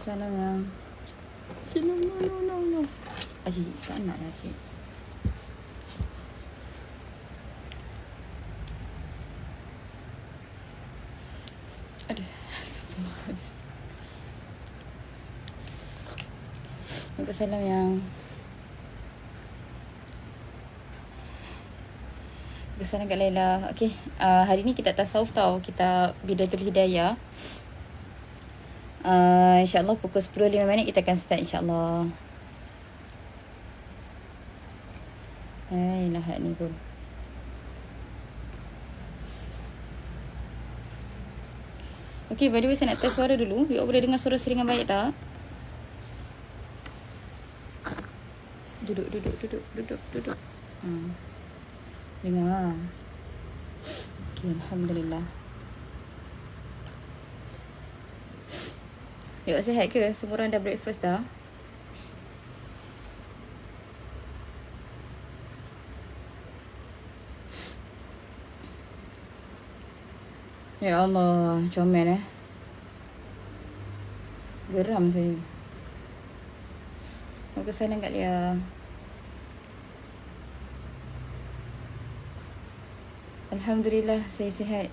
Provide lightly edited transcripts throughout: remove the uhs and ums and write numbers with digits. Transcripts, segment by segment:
Salam yang cik, no. Cik, tak nak lah cik. Aduh, astagfirullahaladzim. Salam yang Kesanan Kak Laila. Okay, hari ni kita tasawuf tau. Kita Bidayatul Hidayah. InsyaAllah pukul 10.05 kita akan start insyaAllah. Lahat ni pun. Okay, by the way saya nak test suara dulu. You boleh dengar suara saya dengan baik tak? Duduk. Dengar. Okay, Alhamdulillah. Yuk, sihat ke? Semua orang dah breakfast dah? Ya Allah, comel geram saya. Mau ke sana Kak Lia. Alhamdulillah, saya sihat.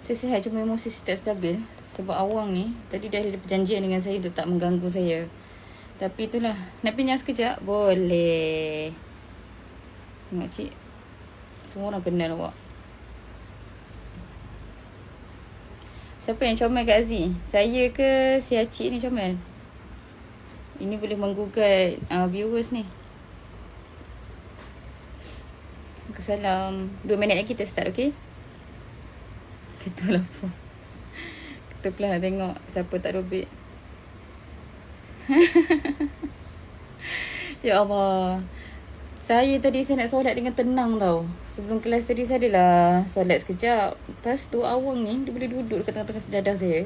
Saya sihat, cuma emosi saya tak stabil. Sebab awang ni, tadi dah ada perjanjian dengan saya untuk tak mengganggu saya. Tapi itulah, nak pinjam sekejap? Boleh. Tengok cik, semua orang kenal awak. Siapa yang comel Kak Aziz? Saya ke si Acik ni comel? Ini boleh menggugat viewers ni. Salam. 2 minit lagi kita start, okay? Ketua lapar. Kita pelan nak tengok siapa tak robek. Ya Allah. Saya nak solat dengan tenang tau. Sebelum kelas tadi saya adalah solat sekejap. Lepas tu awang ni, dia boleh duduk dekat tengah-tengah sejadah saya.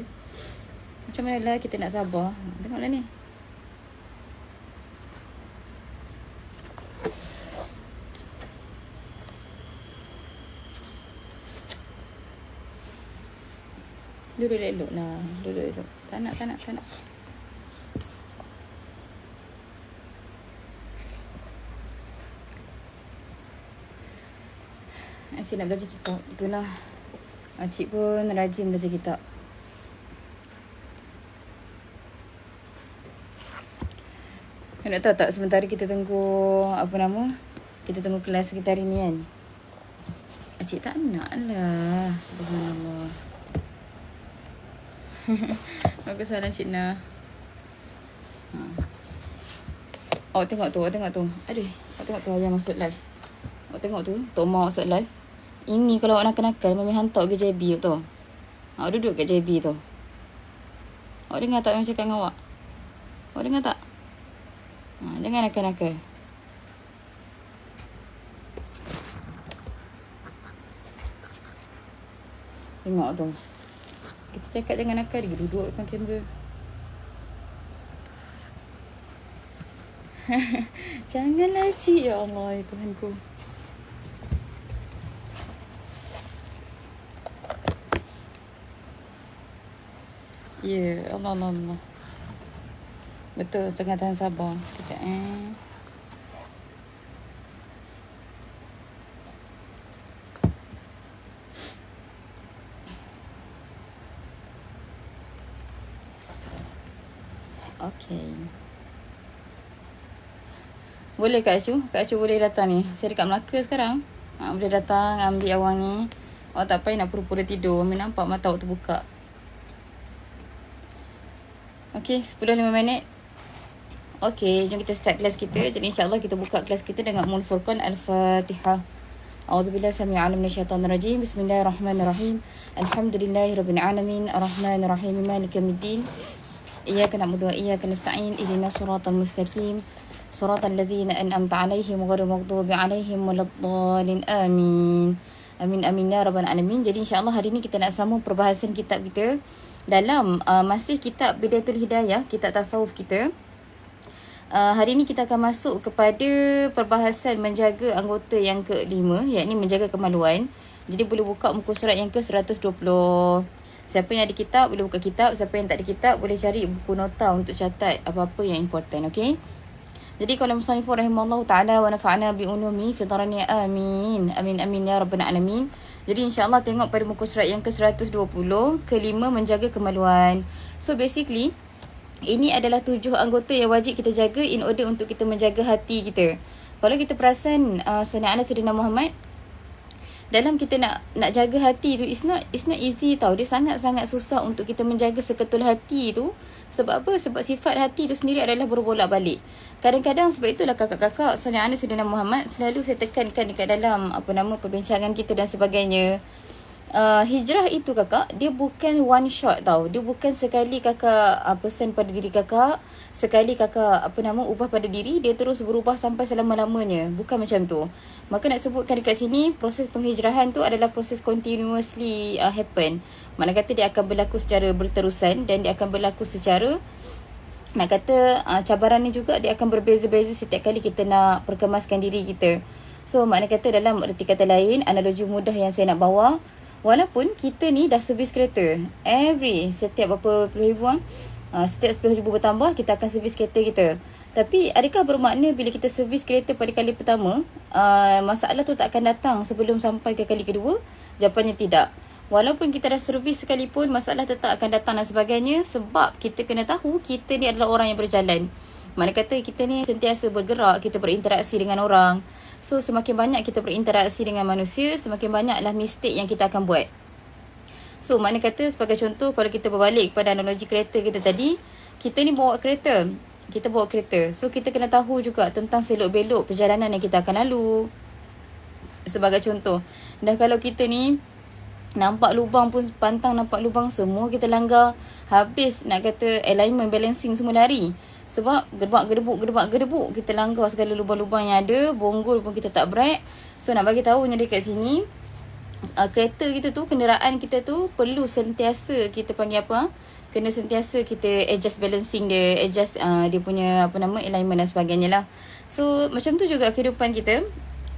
Macam mana lah kita nak sabar. Tengoklah ni. Duduk elok lah. Duduk elok. Tak nak. Acik nak belajar kitab. Itulah. Acik pun rajin belajar kitab. Nak tahu tak sementara kita tunggu kita tunggu kelas kita hari ni kan. Acik tak nak lah. Subhanallah. Bagus salam Cik Na. Awak tengok tu. Aduh, awak tengok tu yang masuk live. Awak tengok tu, Tok Mak masuk live. Ini kalau awak nakal-nakal, Mami hantar ke JB tu. Awak duduk kat JB tu. Awak dengar tak yang cakap dengan awak? Awak dengar tak? Jangan nakal-nakal. Tengok tu. Kita cakap jangan nakal, dia duduk depan kamera. Janganlah cik, ya Allah, ya Tuhanku. Ya, Allah. Betul, tengah tahan sabar. Kejap Okay. Boleh Kak Acu boleh datang ni. Saya dekat Melaka sekarang. Boleh datang ambil awang ni. Awak tak payah nak pura-pura tidur. Mami nampak mata awak terbuka. Okay, 10.05. Okay, jom kita start kelas kita. Jadi insyaAllah kita buka kelas kita dengan Ummul Furqan Al-Fatihah. A'udzubillahi samii'il 'alim minasyaitonir rajim. Bismillahirrahmanirrahim. Alhamdulillahirabbil alamin. Arrahmanirrahim. Maliki yaumiddin. Iyyaka na'budu wa iyyaka nasta'in. Ihdinas siratal mustaqim. Siratal ladzina an'amta 'alaihim ghairil maghdubi 'alaihim waladdallin. Amin. Amin ya rabbal alamin. Jadi insya-Allah hari ni kita nak sambung perbahasan kitab kita dalam masih kitab Bidayatul Hidayah, kitab tasawuf kita. Hari ni kita akan masuk kepada perbahasan menjaga anggota yang ke-5, iaitu menjaga kemaluan. Jadi boleh buka muka surat yang ke 120. Siapa yang ada kitab boleh buka kitab. Siapa yang tak ada kitab boleh cari buku nota untuk catat apa-apa yang important. Okay. Jadi kalau musannifun rahimahullah ta'ala wa nafa'ana bi'ulumi fi dharani amin. Amin amin ya rabbal alamin. Jadi insyaAllah tengok pada muka surat yang ke 120. Kelima, menjaga kemaluan. So basically, ini adalah 7 anggota yang wajib kita jaga in order untuk kita menjaga hati kita. Kalau kita perasan Sayyidina Anas Sayyidina Muhammad, dalam kita nak jaga hati tu, it's not easy tau. Dia sangat-sangat susah untuk kita menjaga seketul hati tu. Sebab apa? Sebab sifat hati tu sendiri adalah berbolak-balik. Kadang-kadang sebab itulah kakak-kakak Sayyidina Anas Sayyidina Muhammad selalu saya tekankan dekat dalam perbincangan kita dan sebagainya. Hijrah itu kakak, dia bukan one shot tau. Dia bukan sekali kakak pesan pada diri kakak, sekali kakak ubah pada diri, dia terus berubah sampai selama-lamanya. Bukan macam tu. Maka nak sebutkan dekat sini, proses penghijrahan tu adalah proses continuously happen. Mana kata dia akan berlaku secara berterusan dan dia akan berlaku secara, nak kata cabaran ni juga dia akan berbeza-beza setiap kali kita nak perkemaskan diri kita. So makna kata dalam erti kata lain, analogi mudah yang saya nak bawa, walaupun kita ni dah servis kereta, setiap berapa puluh ribu, setiap 10,000 bertambah, kita akan servis kereta kita. Tapi adakah bermakna bila kita servis kereta pada kali pertama, masalah tu tak akan datang sebelum sampai ke kali kedua? Jawapannya tidak. Walaupun kita dah servis sekalipun, masalah tetap akan datang dan sebagainya, sebab kita kena tahu kita ni adalah orang yang berjalan. Mana kata kita ni sentiasa bergerak, kita berinteraksi dengan orang. So semakin banyak kita berinteraksi dengan manusia, semakin banyaklah mistake yang kita akan buat. So mana kata sebagai contoh, kalau kita berbalik pada analogi kereta kita tadi, kita ni bawa kereta. So kita kena tahu juga tentang selok-belok perjalanan yang kita akan lalu. Sebagai contoh, dah kalau kita ni nampak lubang pun pantang, nampak lubang semua kita langgar, habis nak kata alignment, balancing semua lari. Sebab gedebuk kita langgar segala lubang-lubang yang ada, bonggol pun kita tak brake. So nak bagi tahu ni dekat sini, kereta kita tu, kenderaan kita tu perlu sentiasa kita panggil kena sentiasa kita adjust balancing dia, adjust dia punya alignment dan sebagainya lah. So macam tu juga kehidupan kita.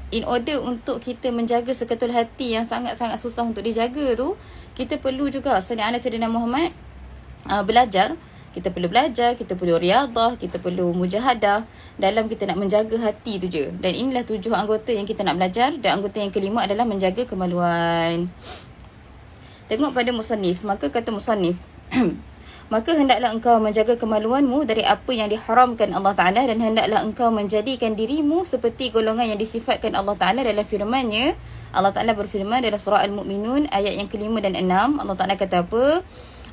In order untuk kita menjaga seketul hati yang sangat-sangat susah untuk dijaga tu, kita perlu juga Sayyidina Muhammad belajar. Kita perlu belajar, kita perlu riadah, kita perlu mujahadah dalam kita nak menjaga hati tu je. Dan inilah 7 anggota yang kita nak belajar. Dan anggota yang kelima adalah menjaga kemaluan. Tengok pada musannif. Maka kata musannif, maka hendaklah engkau menjaga kemaluanmu dari apa yang diharamkan Allah Ta'ala, dan hendaklah engkau menjadikan dirimu seperti golongan yang disifatkan Allah Ta'ala dalam firman-Nya. Allah Ta'ala berfirman dalam surah Al-Mu'minun ayat yang ke-5 dan 6. Allah Ta'ala kata apa?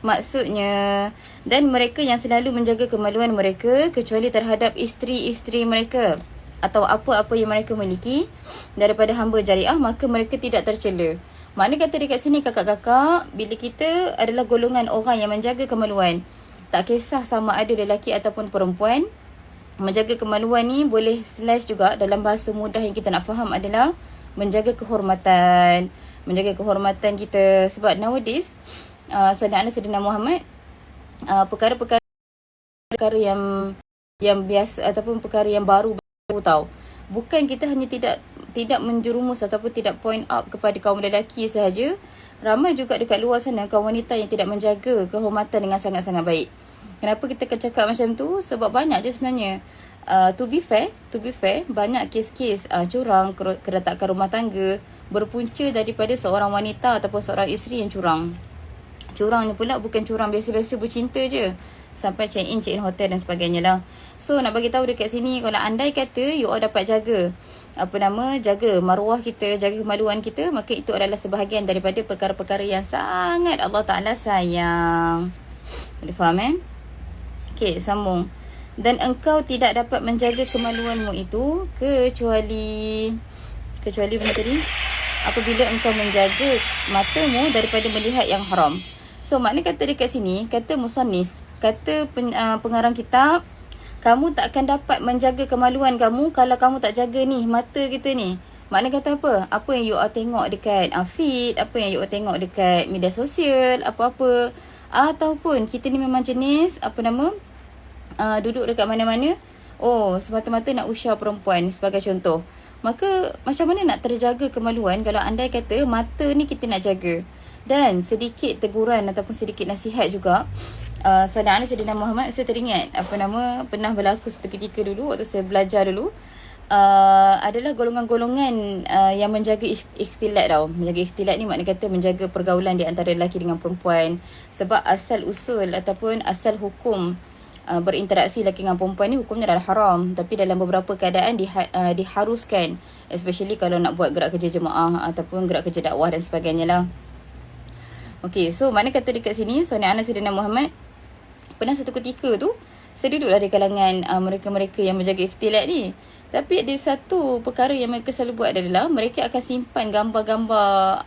Maksudnya, dan mereka yang selalu menjaga kemaluan mereka kecuali terhadap isteri-isteri mereka atau apa-apa yang mereka miliki daripada hamba jariah, maka mereka tidak tercela. Makna kata dekat sini kakak-kakak, bila kita adalah golongan orang yang menjaga kemaluan, tak kisah sama ada lelaki ataupun perempuan, menjaga kemaluan ni boleh slash juga dalam bahasa mudah yang kita nak faham adalah menjaga kehormatan. Menjaga kehormatan kita. Sebab nowadays, Sayyidina Muhammad, perkara-perkara yang biasa ataupun perkara yang baru tahu. Bukan kita hanya tidak menjerumus ataupun tidak point out kepada kaum lelaki sahaja. Ramai juga dekat luar sana kaum wanita yang tidak menjaga kehormatan dengan sangat-sangat baik. Kenapa kita akan cakap macam tu? Sebab banyak je sebenarnya. To be fair, banyak kes-kes curang, keretakan rumah tangga berpunca daripada seorang wanita ataupun seorang isteri yang curang. Curangnya pula bukan curang biasa-biasa bercinta je, sampai check in hotel dan sebagainya lah. So nak bagi tahu dekat sini, kalau andai kata you all dapat jaga jaga maruah kita, jaga kemaluan kita, maka itu adalah sebahagian daripada perkara-perkara yang sangat Allah Ta'ala sayang. Boleh faham Okay, sambung. Dan engkau tidak dapat menjaga kemaluanmu itu kecuali benda tadi, apabila engkau menjaga matamu daripada melihat yang haram. So makna kata dekat sini, kata musannif, kata pengarang kitab, kamu tak akan dapat menjaga kemaluan kamu kalau kamu tak jaga ni mata kita ni. Makna kata apa? Apa yang you all tengok dekat feed, apa yang you all tengok dekat media sosial, apa-apa, ataupun kita ni memang jenis duduk dekat mana-mana, semata-mata nak usah perempuan sebagai contoh. Maka macam mana nak terjaga kemaluan kalau andai kata mata ni kita nak jaga. Dan sedikit teguran ataupun sedikit nasihat juga. Sayyidina Muhammad, saya teringat pernah berlaku satu ketika dulu waktu saya belajar dulu. Adalah golongan-golongan yang menjaga ikhtilat tau. Menjaga ikhtilat ni makna kata menjaga pergaulan di antara lelaki dengan perempuan. Sebab asal usul ataupun asal hukum berinteraksi lelaki dengan perempuan ni hukumnya adalah haram. Tapi dalam beberapa keadaan diharuskan. Especially kalau nak buat gerak kerja jemaah ataupun gerak kerja dakwah dan sebagainya lah. Okay, so makna kata dekat sini Sayyidina Muhammad, pernah satu ketika tu saya duduklah di kalangan mereka-mereka yang menjaga ikhtilat ni. Tapi ada satu perkara yang mereka selalu buat adalah mereka akan simpan gambar-gambar,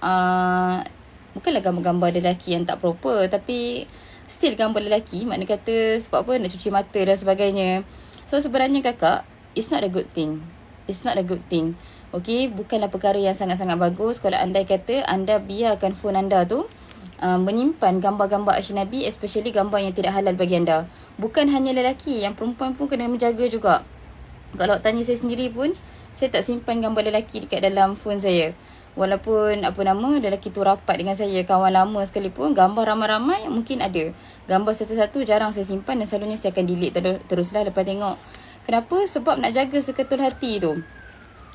bukanlah gambar-gambar lelaki yang tak proper, tapi still gambar lelaki. Makna kata sebab apa, nak cuci mata dan sebagainya. So sebenarnya kakak, it's not a good thing. It's not a good thing. Okay, bukanlah perkara yang sangat-sangat bagus kalau andai kata anda biarkan phone anda tu menyimpan gambar-gambar asynabi, especially gambar yang tidak halal bagi anda. Bukan hanya lelaki, yang perempuan pun kena menjaga juga. Kalau tanya saya sendiri pun, saya tak simpan gambar lelaki dekat dalam phone saya. Walaupun lelaki tu rapat dengan saya, kawan lama sekalipun, gambar ramai-ramai mungkin ada. Gambar satu-satu jarang saya simpan dan selalunya saya akan delete teruslah lepas tengok. Kenapa? Sebab nak jaga seketul hati tu.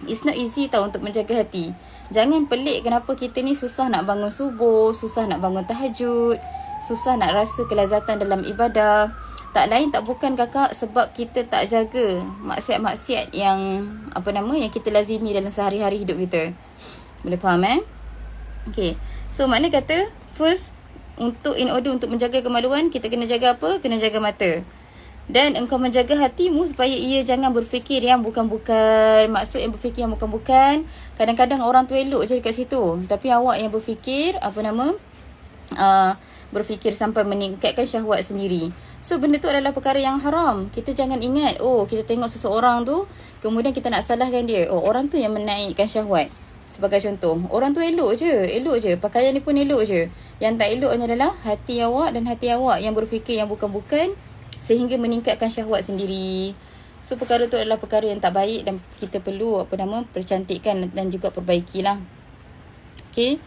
It's not easy tau untuk menjaga hati. Jangan pelik kenapa kita ni susah nak bangun subuh, susah nak bangun tahajud, susah nak rasa kelazatan dalam ibadah. Tak lain tak bukan kakak sebab kita tak jaga maksiat-maksiat yang yang kita lazimi dalam sehari-hari hidup kita. Boleh faham Okay. So makna kata first, in order untuk menjaga kemaluan, kita kena jaga apa? Kena jaga mata. Dan engkau menjaga hatimu supaya ia jangan berfikir yang bukan-bukan. Maksud yang berfikir yang bukan-bukan, kadang-kadang orang tu elok je dekat situ, tapi awak yang berfikir berfikir sampai meningkatkan syahwat sendiri. So benda tu adalah perkara yang haram. Kita jangan ingat, kita tengok seseorang tu, kemudian kita nak salahkan dia. Orang tu yang menaikkan syahwat. Sebagai contoh, orang tu elok je, pakaian ni pun elok je. Yang tak eloknya adalah hati awak dan hati awak yang berfikir yang bukan-bukan, sehingga meningkatkan syahwat sendiri. So perkara tu adalah perkara yang tak baik dan kita perlu percantikkan dan juga perbaikilah. Okay,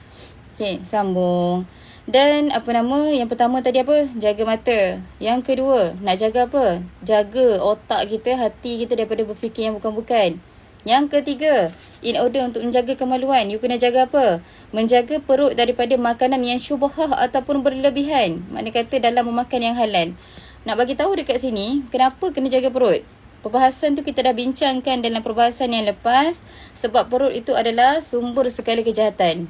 sambung. Dan yang pertama tadi apa? Jaga mata. Yang kedua, nak jaga apa? Jaga otak kita, hati kita daripada berfikir yang bukan-bukan. Yang ketiga, in order untuk menjaga kemaluan, you kena jaga apa? Menjaga perut daripada makanan yang syubhah ataupun berlebihan. Makna kata dalam memakan yang halal. Nak bagi tahu dekat sini, kenapa kena jaga perut? Perbahasan tu kita dah bincangkan dalam perbahasan yang lepas. Sebab perut itu adalah sumber segala kejahatan.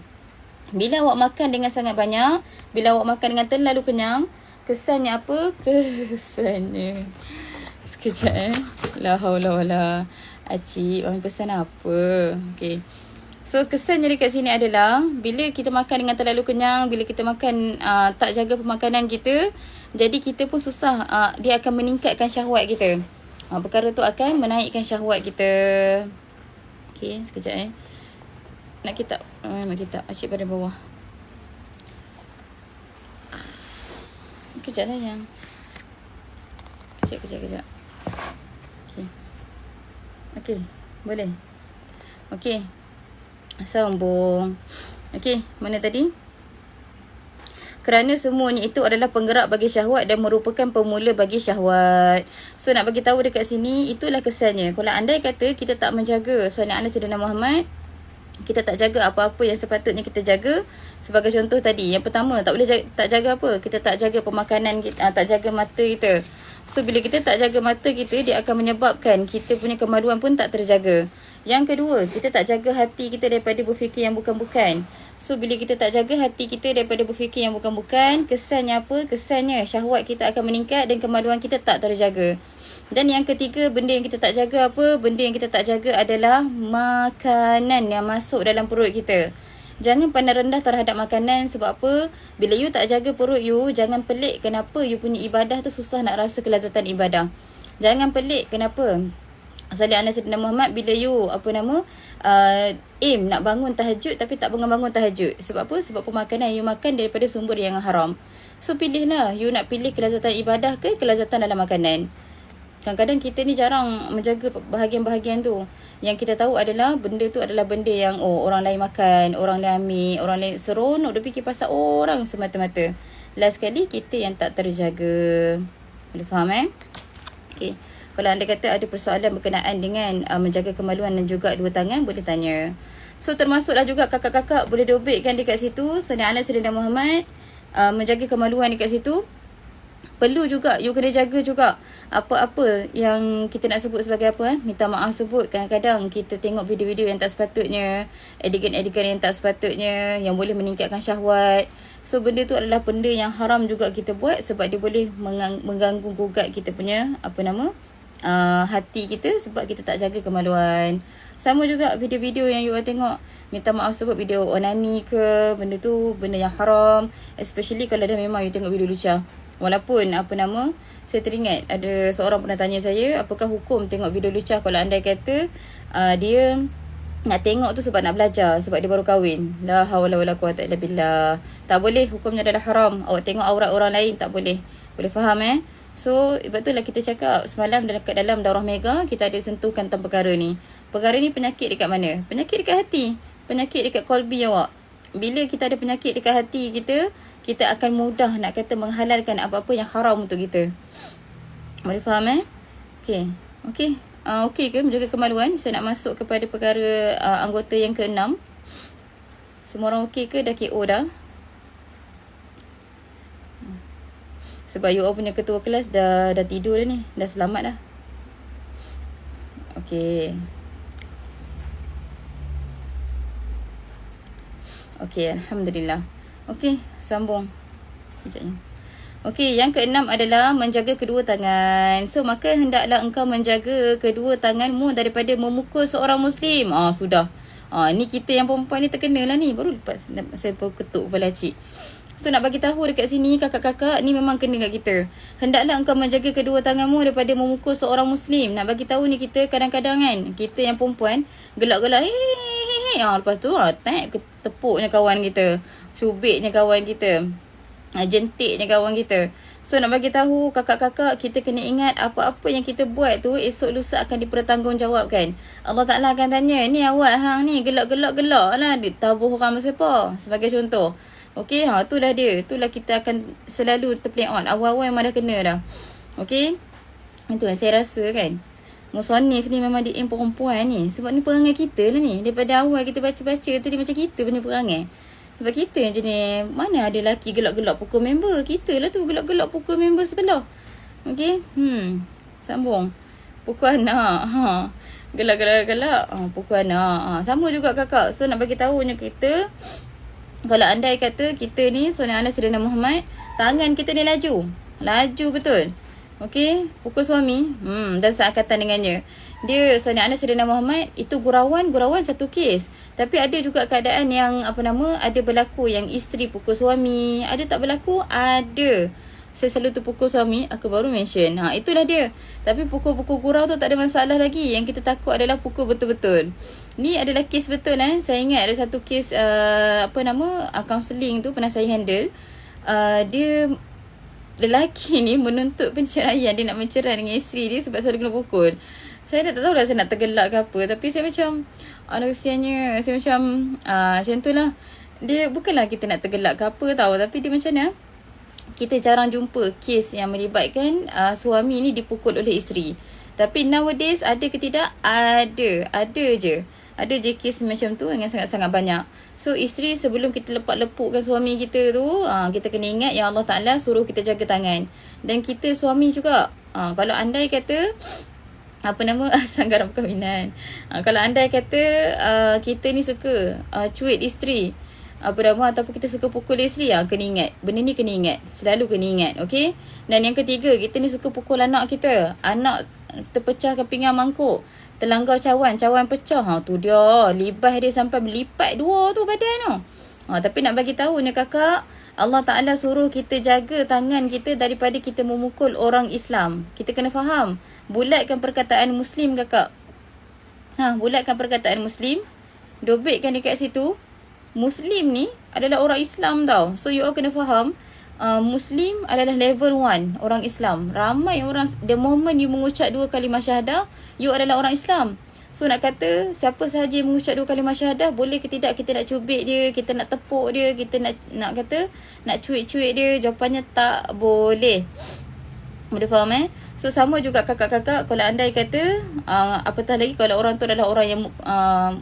Bila awak makan dengan sangat banyak, bila awak makan dengan terlalu kenyang, kesannya apa? Kesannya, sekejap La haula wala. Acik, orang pesan apa? Okay. So kesannya dekat sini adalah bila kita makan dengan terlalu kenyang, bila kita makan tak jaga pemakanan kita, jadi kita pun susah, dia akan meningkatkan syahwat kita. Perkara tu akan menaikkan syahwat kita. Okay, sekejap Nak kitab, memang kitab. Acik pada bawah. Kejap lah yang. Kejap. Okay, boleh. Okay, sambung. Okay, mana tadi? Kerana semuanya itu adalah penggerak bagi syahwat dan merupakan pemula bagi syahwat. So nak bagi tahu dekat sini, itulah kesannya. Kalau andai kata kita tak menjaga sunnah Sayyidina Muhammad, kita tak jaga apa-apa yang sepatutnya kita jaga. Sebagai contoh tadi, yang pertama, tak boleh tak jaga apa? Kita tak jaga pemakanan kita, tak jaga mata kita. So bila kita tak jaga mata kita, dia akan menyebabkan kita punya kemaluan pun tak terjaga. Yang kedua, kita tak jaga hati kita daripada berfikir yang bukan-bukan. So bila kita tak jaga hati kita daripada berfikir yang bukan-bukan, kesannya apa? Kesannya syahwat kita akan meningkat dan kemaluan kita tak terjaga. Dan yang ketiga, benda yang kita tak jaga apa? Benda yang kita tak jaga adalah makanan yang masuk dalam perut kita. Jangan pandang rendah terhadap makanan. Sebab apa? Bila you tak jaga perut you, jangan pelik kenapa you punya ibadah tu susah nak rasa kelazatan ibadah. Jangan pelik kenapa Sayyidina Muhammad bila you aim nak bangun tahajud tapi tak bangun tahajud. Sebab apa? Sebab pemakanan you makan daripada sumber yang haram. So pilihlah, you nak pilih kelazatan ibadah ke kelazatan dalam makanan. Kadang-kadang kita ni jarang menjaga bahagian-bahagian tu. Yang kita tahu adalah benda tu adalah benda yang orang lain makan, orang lain ambil, orang lain seronok dia fikir pasal orang semata-mata. Last sekali kita yang tak terjaga. Boleh faham Okay. Kalau anda kata ada persoalan berkenaan dengan menjaga kemaluan dan juga dua tangan, boleh tanya. So termasuklah juga kakak-kakak boleh dobitkan dekat situ. Salli ala Sayyidina Muhammad. Menjaga kemaluan dekat situ. Perlu juga, you kena jaga juga apa-apa yang kita nak sebut sebagai apa minta maaf sebut. Kadang-kadang kita tengok video-video yang tak sepatutnya, adegan-adegan yang tak sepatutnya, yang boleh meningkatkan syahwat. So benda tu adalah benda yang haram juga kita buat, sebab dia boleh mengganggu gugat kita punya hati kita, sebab kita tak jaga kemaluan. Sama juga video-video yang you tengok minta maaf sebut video onani ke, benda tu benda yang haram, especially kalau dah memang you tengok video lucah. Walaupun saya teringat ada seorang pernah tanya saya, apakah hukum tengok video lucah kalau andai kata dia nak tengok tu sebab nak belajar, sebab dia baru kahwin. La haula wala quwata illa billah. Tak boleh, hukumnya adalah haram. Awak tengok aurat orang lain tak boleh. Boleh faham So, betul lah kita cakap semalam dekat dalam Daurah Mega, kita ada sentuhkan tentang perkara ni. Perkara ni penyakit dekat mana? Penyakit dekat hati. Penyakit dekat kolbi awak. Bila kita ada penyakit dekat hati kita, kita akan mudah nak kata menghalalkan apa-apa yang haram untuk kita. Boleh faham Okay. Okay ke menjaga kemaluan? Saya nak masuk kepada perkara anggota yang ke-6. Semua orang okey ke? Dah KO dah? Sebab you all punya ketua kelas dah tidur dah ni. Dah selamat dah. Okay. Okay, Alhamdulillah. Okay, sambung. Sekejapnya. Okey, yang ke-6 adalah menjaga kedua tangan. So, maka hendaklah engkau menjaga kedua tanganmu daripada memukul seorang Muslim. Sudah. Ni kita yang perempuan ni terkena lah ni. Baru lepas saya ketuk kepala cik. So, nak bagi tahu dekat sini, kakak-kakak, ni memang kena kat kita. Hendaklah engkau menjaga kedua tanganmu daripada memukul seorang Muslim. Nak bagi tahu ni kita kadang-kadang kan, kita yang perempuan, gelak-gelak. Lepas tu, tepuknya kawan kita. Cubitnya kawan kita. Jentiknya kawan kita. So nak bagi tahu kakak-kakak, kita kena ingat apa-apa yang kita buat tu esok lusa akan dipertanggungjawabkan. Allah Ta'ala akan tanya, ni awak hang ni gelak-gelak lah ditabuh orang masa apa, sebagai contoh. Okey, itulah dia. Itulah kita akan selalu terplay on. Awal-awal memang dah kena dah. Okey. Itu yang saya rasa kan. Musonif ni memang dia perempuan ni. Sebab ni perangai kita lah ni. Daripada awal kita baca-baca tadi macam kita punya perangai. Sebab kita yang jenis, mana ada lelaki gelak-gelak pukul member. Kita lah tu gelak-gelak pukul member sebelah. Okey. Sambung. Pukul anak. Gelak-gelak. Pukul anak. Sama juga kakak. So nak bagi tahunya kita, kalau andai kata kita ni, Sallallahu Alaihi Sayyidina Muhammad, tangan kita ni laju. Laju betul. Okey. Pukul suami. Dan seangkatan dengannya. Dia Sallallahu Alaihi Sayyidina Muhammad, itu gurauan satu kes. Tapi ada juga keadaan yang ada berlaku yang isteri pukul suami. Ada tak berlaku? Ada. Saya selalu terpukul suami, aku baru mention. Itulah dia. Tapi pukul-pukul gurau tu tak ada masalah lagi. Yang kita takut adalah pukul betul-betul. Ni adalah kes betul Saya ingat ada satu kes counselling tu pernah saya handle. Dia lelaki ni menuntut penceraian. Dia nak mencerai dengan isteri dia sebab selalu kena pukul. Saya tak tahu lah saya nak tergelak ke apa. Tapi saya macam, kesiannya. Saya macam tu lah. Dia bukanlah kita nak tergelak ke apa tahu. Tapi dia macam mana, kita jarang jumpa kes yang melibatkan suami ni dipukul oleh isteri. Tapi nowadays ada ke tidak? Ada je. Ada je kes macam tu yang sangat-sangat banyak. So isteri sebelum kita lepak-lepukkan suami kita tu, kita kena ingat yang Allah Ta'ala suruh kita jaga tangan. Dan kita suami juga, kalau andai kata sanggaran perkahwinan, kalau andai kata kita ni suka cuit isteri, ataupun kita suka pukul isteri, kena ingat. Benda ni kena ingat. Selalu kena ingat. Okay. Dan yang ketiga, kita ni suka pukul anak kita. Anak terpecahkan pinggan mangkuk, terlanggar cawan pecah. Tu dia. Libas dia sampai melipat dua tu badan tu. Tapi nak bagi tahu ni kakak, Allah Ta'ala suruh kita jaga tangan kita daripada kita memukul orang Islam. Kita kena faham. Bulatkan perkataan Muslim kakak. Bulatkan perkataan Muslim. Dobitkan dekat situ. Muslim ni adalah orang Islam tau. So you all kena faham, Muslim adalah level 1, orang Islam. Ramai orang, the moment you mengucap 2 kalimah syahadah, you adalah orang Islam. So nak kata siapa sahaja yang mengucap 2 kalimah syahadah, boleh ke tidak kita nak cubit dia, kita nak tepuk dia, kita nak kata nak cuik-cuik dia? Jawapannya tak boleh. Boleh faham So sama juga kakak-kakak, kalau andai kata apatah lagi kalau orang tu adalah orang yang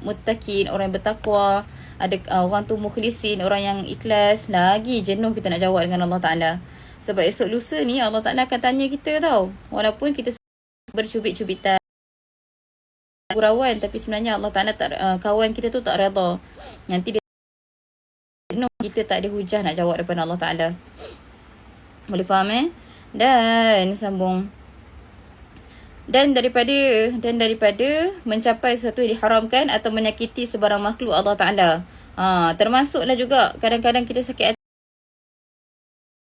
muttaqin, orang yang bertakwa, ada orang tu mukhlisin, orang yang ikhlas, lagi jenuh kita nak jawab dengan Allah Ta'ala. Sebab esok lusa ni Allah Ta'ala akan tanya kita tau. Walaupun kita bercubit-cubitan, gurauan, tapi sebenarnya Allah Ta'ala tak, kawan kita tu tak redha. Nanti dia jenuh, kita tak ada hujah nak jawab depan Allah Ta'ala. Boleh faham Dan sambung. Dan daripada mencapai sesuatu yang diharamkan atau menyakiti sebarang makhluk Allah Ta'ala. Termasuklah juga kadang-kadang kita sakit hati,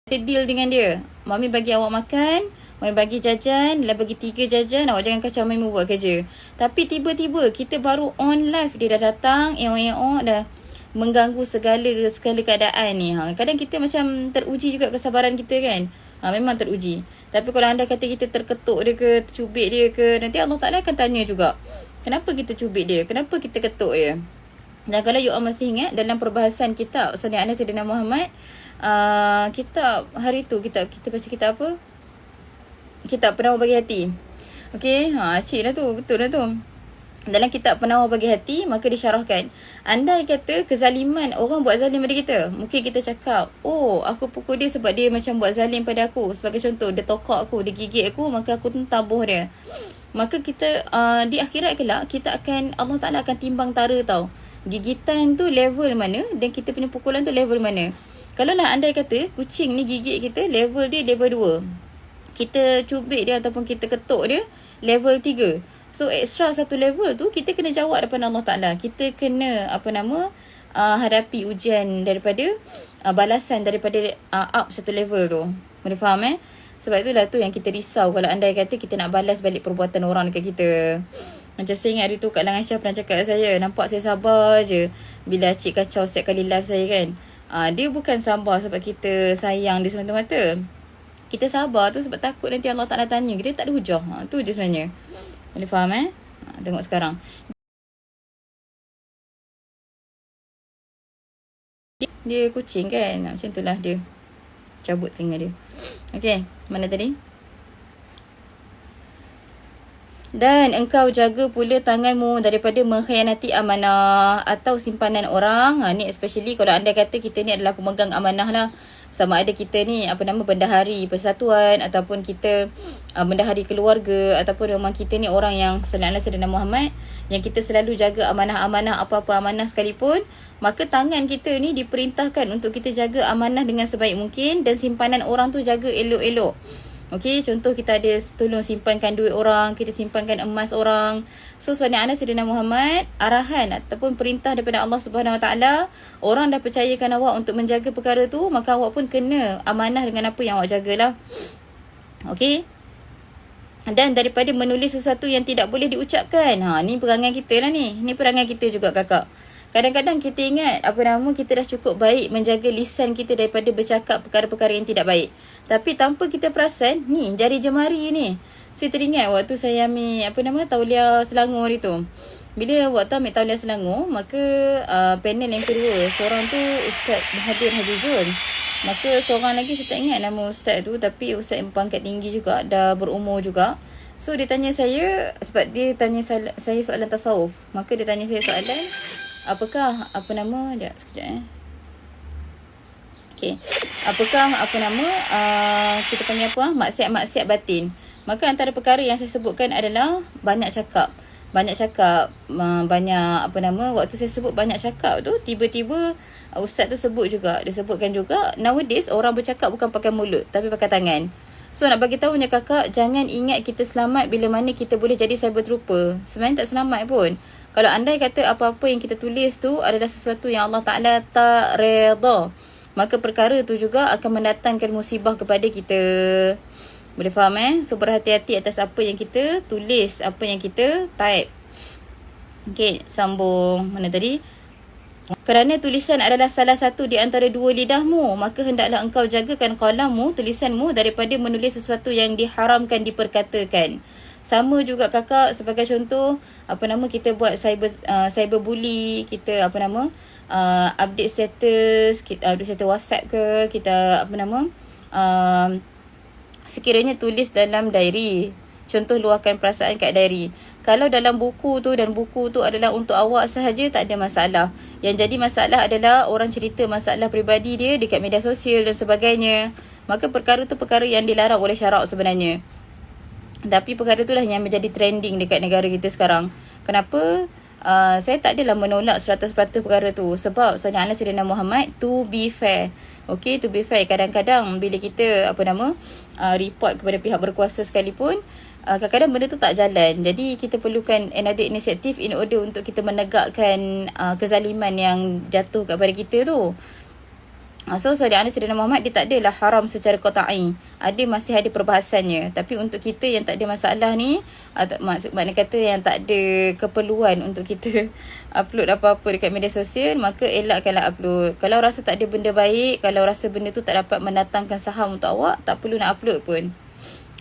ada deal dengan dia. Mami bagi awak makan, mami bagi jajan, dah bagi 3 jajan, awak jangan kacau mami buat kerja. Tapi tiba-tiba kita baru on live, dia dah datang, dah mengganggu segala keadaan ni. Kadang kita macam teruji juga kesabaran kita kan. Memang teruji. Tapi kalau anda kata kita terketuk dia ke, tercubit dia ke, nanti Allah Ta'ala akan tanya juga, kenapa kita cubit dia, kenapa kita ketuk dia. Dan kalau you all masih ingat dalam perbahasan kitab Salih Anas Sayyidina Muhammad, kitab hari tu kita baca kitab apa? Kitab Penawar Bagi Hati. Okey, cik dah tu, betul dah tu. Dalam kitab Penawar Bagi Hati, maka disyarahkan, andai kata kezaliman, orang buat zalim pada kita, mungkin kita cakap, oh aku pukul dia sebab dia macam buat zalim pada aku. Sebagai contoh, dia tokak aku, dia gigit aku, maka aku tabuh dia. Maka kita di akhirat kelak, kita akan, Allah Ta'ala akan timbang tara tau, gigitan tu level mana dan kita punya pukulan tu level mana. Kalau lah andai kata kucing ni gigit kita, level dia level 2, kita cubit dia ataupun kita ketuk dia level 3. So extra satu level tu kita kena jawab depan Allah Ta'ala. Kita kena hadapi ujian daripada balasan daripada up satu level tu. Boleh faham Sebab itulah tu yang kita risau kalau andai kata kita nak balas balik perbuatan orang dekat kita. Macam saya ingat hari tu Kak Lang Aisyah pernah cakap saya, nampak saya sabar je bila cik kacau setiap kali live saya kan. Dia bukan sabar sebab kita sayang dia semata-mata. Kita sabar tu sebab takut nanti Allah Ta'ala tanya. Kita tak ada hujah. Tu je sebenarnya. Boleh faham tengok sekarang. Dia kucing kan. Macam itulah dia. Cabut telinga dia. Okey, mana tadi? Dan engkau jaga pula tanganmu daripada mengkhianati amanah atau simpanan orang. Ni especially kalau anda kata kita ni adalah pemegang amanah lah. Sama ada kita ni bendahari persatuan, ataupun kita bendahari keluarga, ataupun memang kita ni orang yang Sallallahu Alaihi Wasallam Muhammad, yang kita selalu jaga amanah-amanah, apa-apa amanah sekalipun, maka tangan kita ni diperintahkan untuk kita jaga amanah dengan sebaik mungkin, dan simpanan orang tu jaga elok-elok. Okey, contoh kita ada tolong simpankan duit orang, kita simpankan emas orang. So Salih Anas Sayyidina Muhammad, arahan ataupun perintah daripada Allah Subhanahu Wa Taala, orang dah percayakan awak untuk menjaga perkara tu, maka awak pun kena amanah dengan apa yang awak jagalah. Okey. Dan daripada menulis sesuatu yang tidak boleh diucapkan. Ni perangai kita lah ni. Ni perangai kita juga kakak. Kadang-kadang kita ingat kita dah cukup baik menjaga lisan kita daripada bercakap perkara-perkara yang tidak baik. Tapi tanpa kita perasan, ni jari jemari ni. Saya teringat waktu saya ambil tauliah Selangor itu. Bila waktu ambil tauliah Selangor, maka panel yang kedua, seorang tu Ustaz Mahathir Haji Jun. Maka seorang lagi saya tak ingat nama ustaz tu, tapi ustaz yang pangkat tinggi juga, dah berumur juga. So dia tanya saya, sebab dia tanya saya soalan tasawuf. Maka dia tanya saya soalan, apakah sekejap Okey. Apakah kita panggil maksiat-maksiat batin. Maka antara perkara yang saya sebutkan adalah banyak cakap. Waktu saya sebut banyak cakap tu, tiba-tiba ustaz tu sebut juga. Dia sebutkan juga, nowadays orang bercakap bukan pakai mulut, tapi pakai tangan. So nak bagi tahunya kakak, jangan ingat kita selamat bila mana kita boleh jadi cyber trooper. Sebenarnya tak selamat pun. Kalau andai kata apa-apa yang kita tulis tu adalah sesuatu yang Allah Ta'ala tak redha, maka perkara tu juga akan mendatangkan musibah kepada kita. Boleh faham So berhati-hati atas apa yang kita tulis, apa yang kita type. Okey, sambung. Mana tadi? Kerana tulisan adalah salah satu di antara dua lidahmu, maka hendaklah engkau jagakan qalammu, tulisanmu, daripada menulis sesuatu yang diharamkan diperkatakan. Sama juga kakak, sebagai contoh, kita buat cyberbully, kita update status, update status WhatsApp ke, kita sekiranya tulis dalam diary. Contoh, luahkan perasaan kat diary. Kalau dalam buku tu dan buku tu adalah untuk awak sahaja, tak ada masalah. Yang jadi masalah adalah orang cerita masalah peribadi dia dekat media sosial dan sebagainya. Maka perkara tu perkara yang dilarang oleh syarak sebenarnya. Tapi perkara tu lah yang menjadi trending dekat negara kita sekarang. Kenapa? Saya tak adalah menolak 100% perkara tu. Sebab Sayyidina Muhammad, to be fair. Okay, to be fair, kadang-kadang bila kita report kepada pihak berkuasa sekalipun, kadang-kadang benda tu tak jalan. Jadi kita perlukan another initiative in order untuk kita menegakkan kezaliman yang jatuh kepada kita tu. So Sayyidina Muhammad, dia tak adalah haram secara qat'i. Masih ada perbahasannya. Tapi untuk kita yang tak ada masalah ni, makna kata yang tak ada keperluan untuk kita upload apa-apa dekat media sosial, maka elakkanlah upload. Kalau rasa tak ada benda baik, kalau rasa benda tu tak dapat mendatangkan saham untuk awak, tak perlu nak upload pun.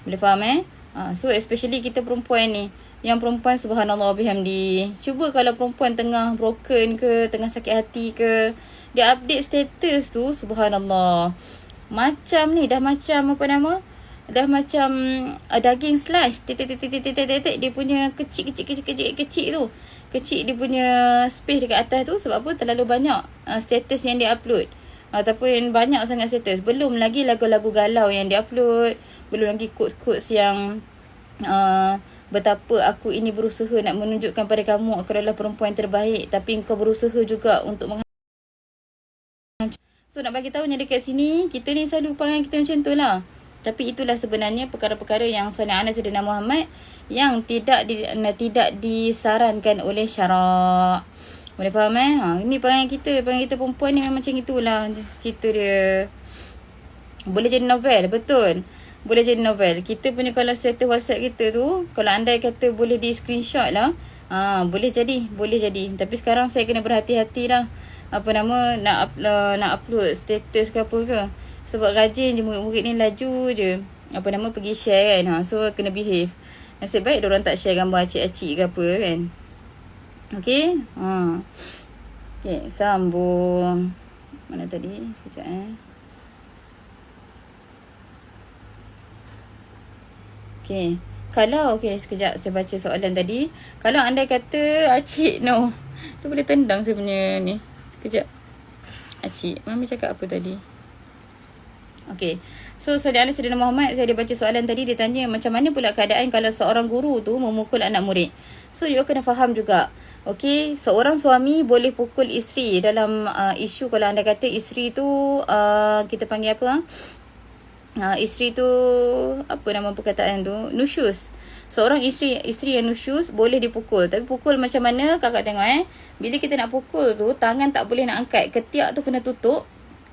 Boleh faham So especially kita perempuan ni, yang perempuan subhanallah bihamdi, cuba kalau perempuan tengah broken ke, tengah sakit hati ke, dia update status tu, subhanallah, macam ni dah macam daging slice, dia punya kecil tu, kecil dia punya space dekat atas tu. Sebab apa? Terlalu banyak status yang dia upload, ataupun banyak sangat status. Belum lagi lagu-lagu galau yang dia upload, belum lagi quotes-quotes yang betapa aku ini berusaha nak menunjukkan pada kamu aku adalah perempuan terbaik, tapi engkau berusaha juga untuk So nak bagi tahu yang dekat sini, kita ni selalu panggil kita macam tu lah. Tapi itulah sebenarnya perkara-perkara yang Sayyidina Muhammad yang tidak disarankan oleh syarak. Boleh faham Ini panggil kita perempuan ni memang macam itulah cerita dia. Boleh jadi novel, betul. Boleh jadi novel. Kita punya kalau status WhatsApp kita tu, kalau andai kata boleh di screenshot lah, boleh jadi. Tapi sekarang saya kena berhati-hati lah. Nak upload status ke apa ke. Sebab rajin je murid-murid ni, laju je pergi share kan. So kena behave. Nasib baik diorang tak share gambar acik-acik ke apa kan. Okay. Okay, sambung. Mana tadi? Sekejap Okay. Sekejap saya baca soalan tadi. Kalau andai kata acik dia boleh tendang saya punya ni. Sekejap. Acik, Mami cakap apa tadi? Okay. So Sayyidina Muhammad, saya ada baca soalan tadi. Dia tanya macam mana pula keadaan kalau seorang guru tu memukul anak murid. So you kena faham juga. Okay, seorang suami boleh pukul isteri dalam isu kalau anda kata isteri tu kita panggil apa? Isteri tu apa nama perkataan tu? Nusyus. Seorang isteri yang nusyus boleh dipukul. Tapi pukul macam mana kakak tengok bila kita nak pukul tu, tangan tak boleh nak angkat. Ketiak tu kena tutup.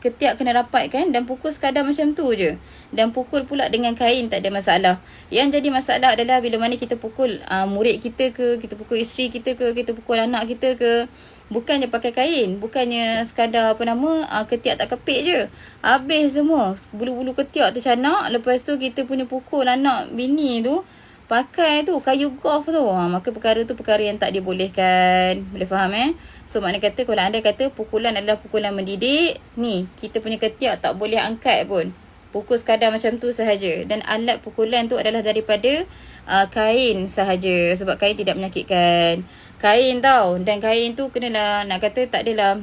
Ketiak kena rapatkan dan pukul sekadar macam tu je. Dan pukul pula dengan kain, tak ada masalah. Yang jadi masalah adalah bila mana kita pukul murid kita ke, kita pukul isteri kita ke, kita pukul anak kita ke. Bukannya pakai kain, bukannya sekadar ketiak tak kepit je. Habis semua. Bulu-bulu ketiak tercanak. Lepas tu kita punya pukul anak bini tu, pakai tu kayu golf tu. Maka perkara tu perkara yang tak dibolehkan. Boleh faham So makna kata kalau anda kata pukulan adalah pukulan mendidik, ni kita punya ketiak tak boleh angkat pun. Pukul sekadar macam tu sahaja. Dan alat pukulan tu adalah daripada kain sahaja. Sebab kain tidak menyakitkan. Kain tau. Dan kain tu kenalah nak kata tak adalah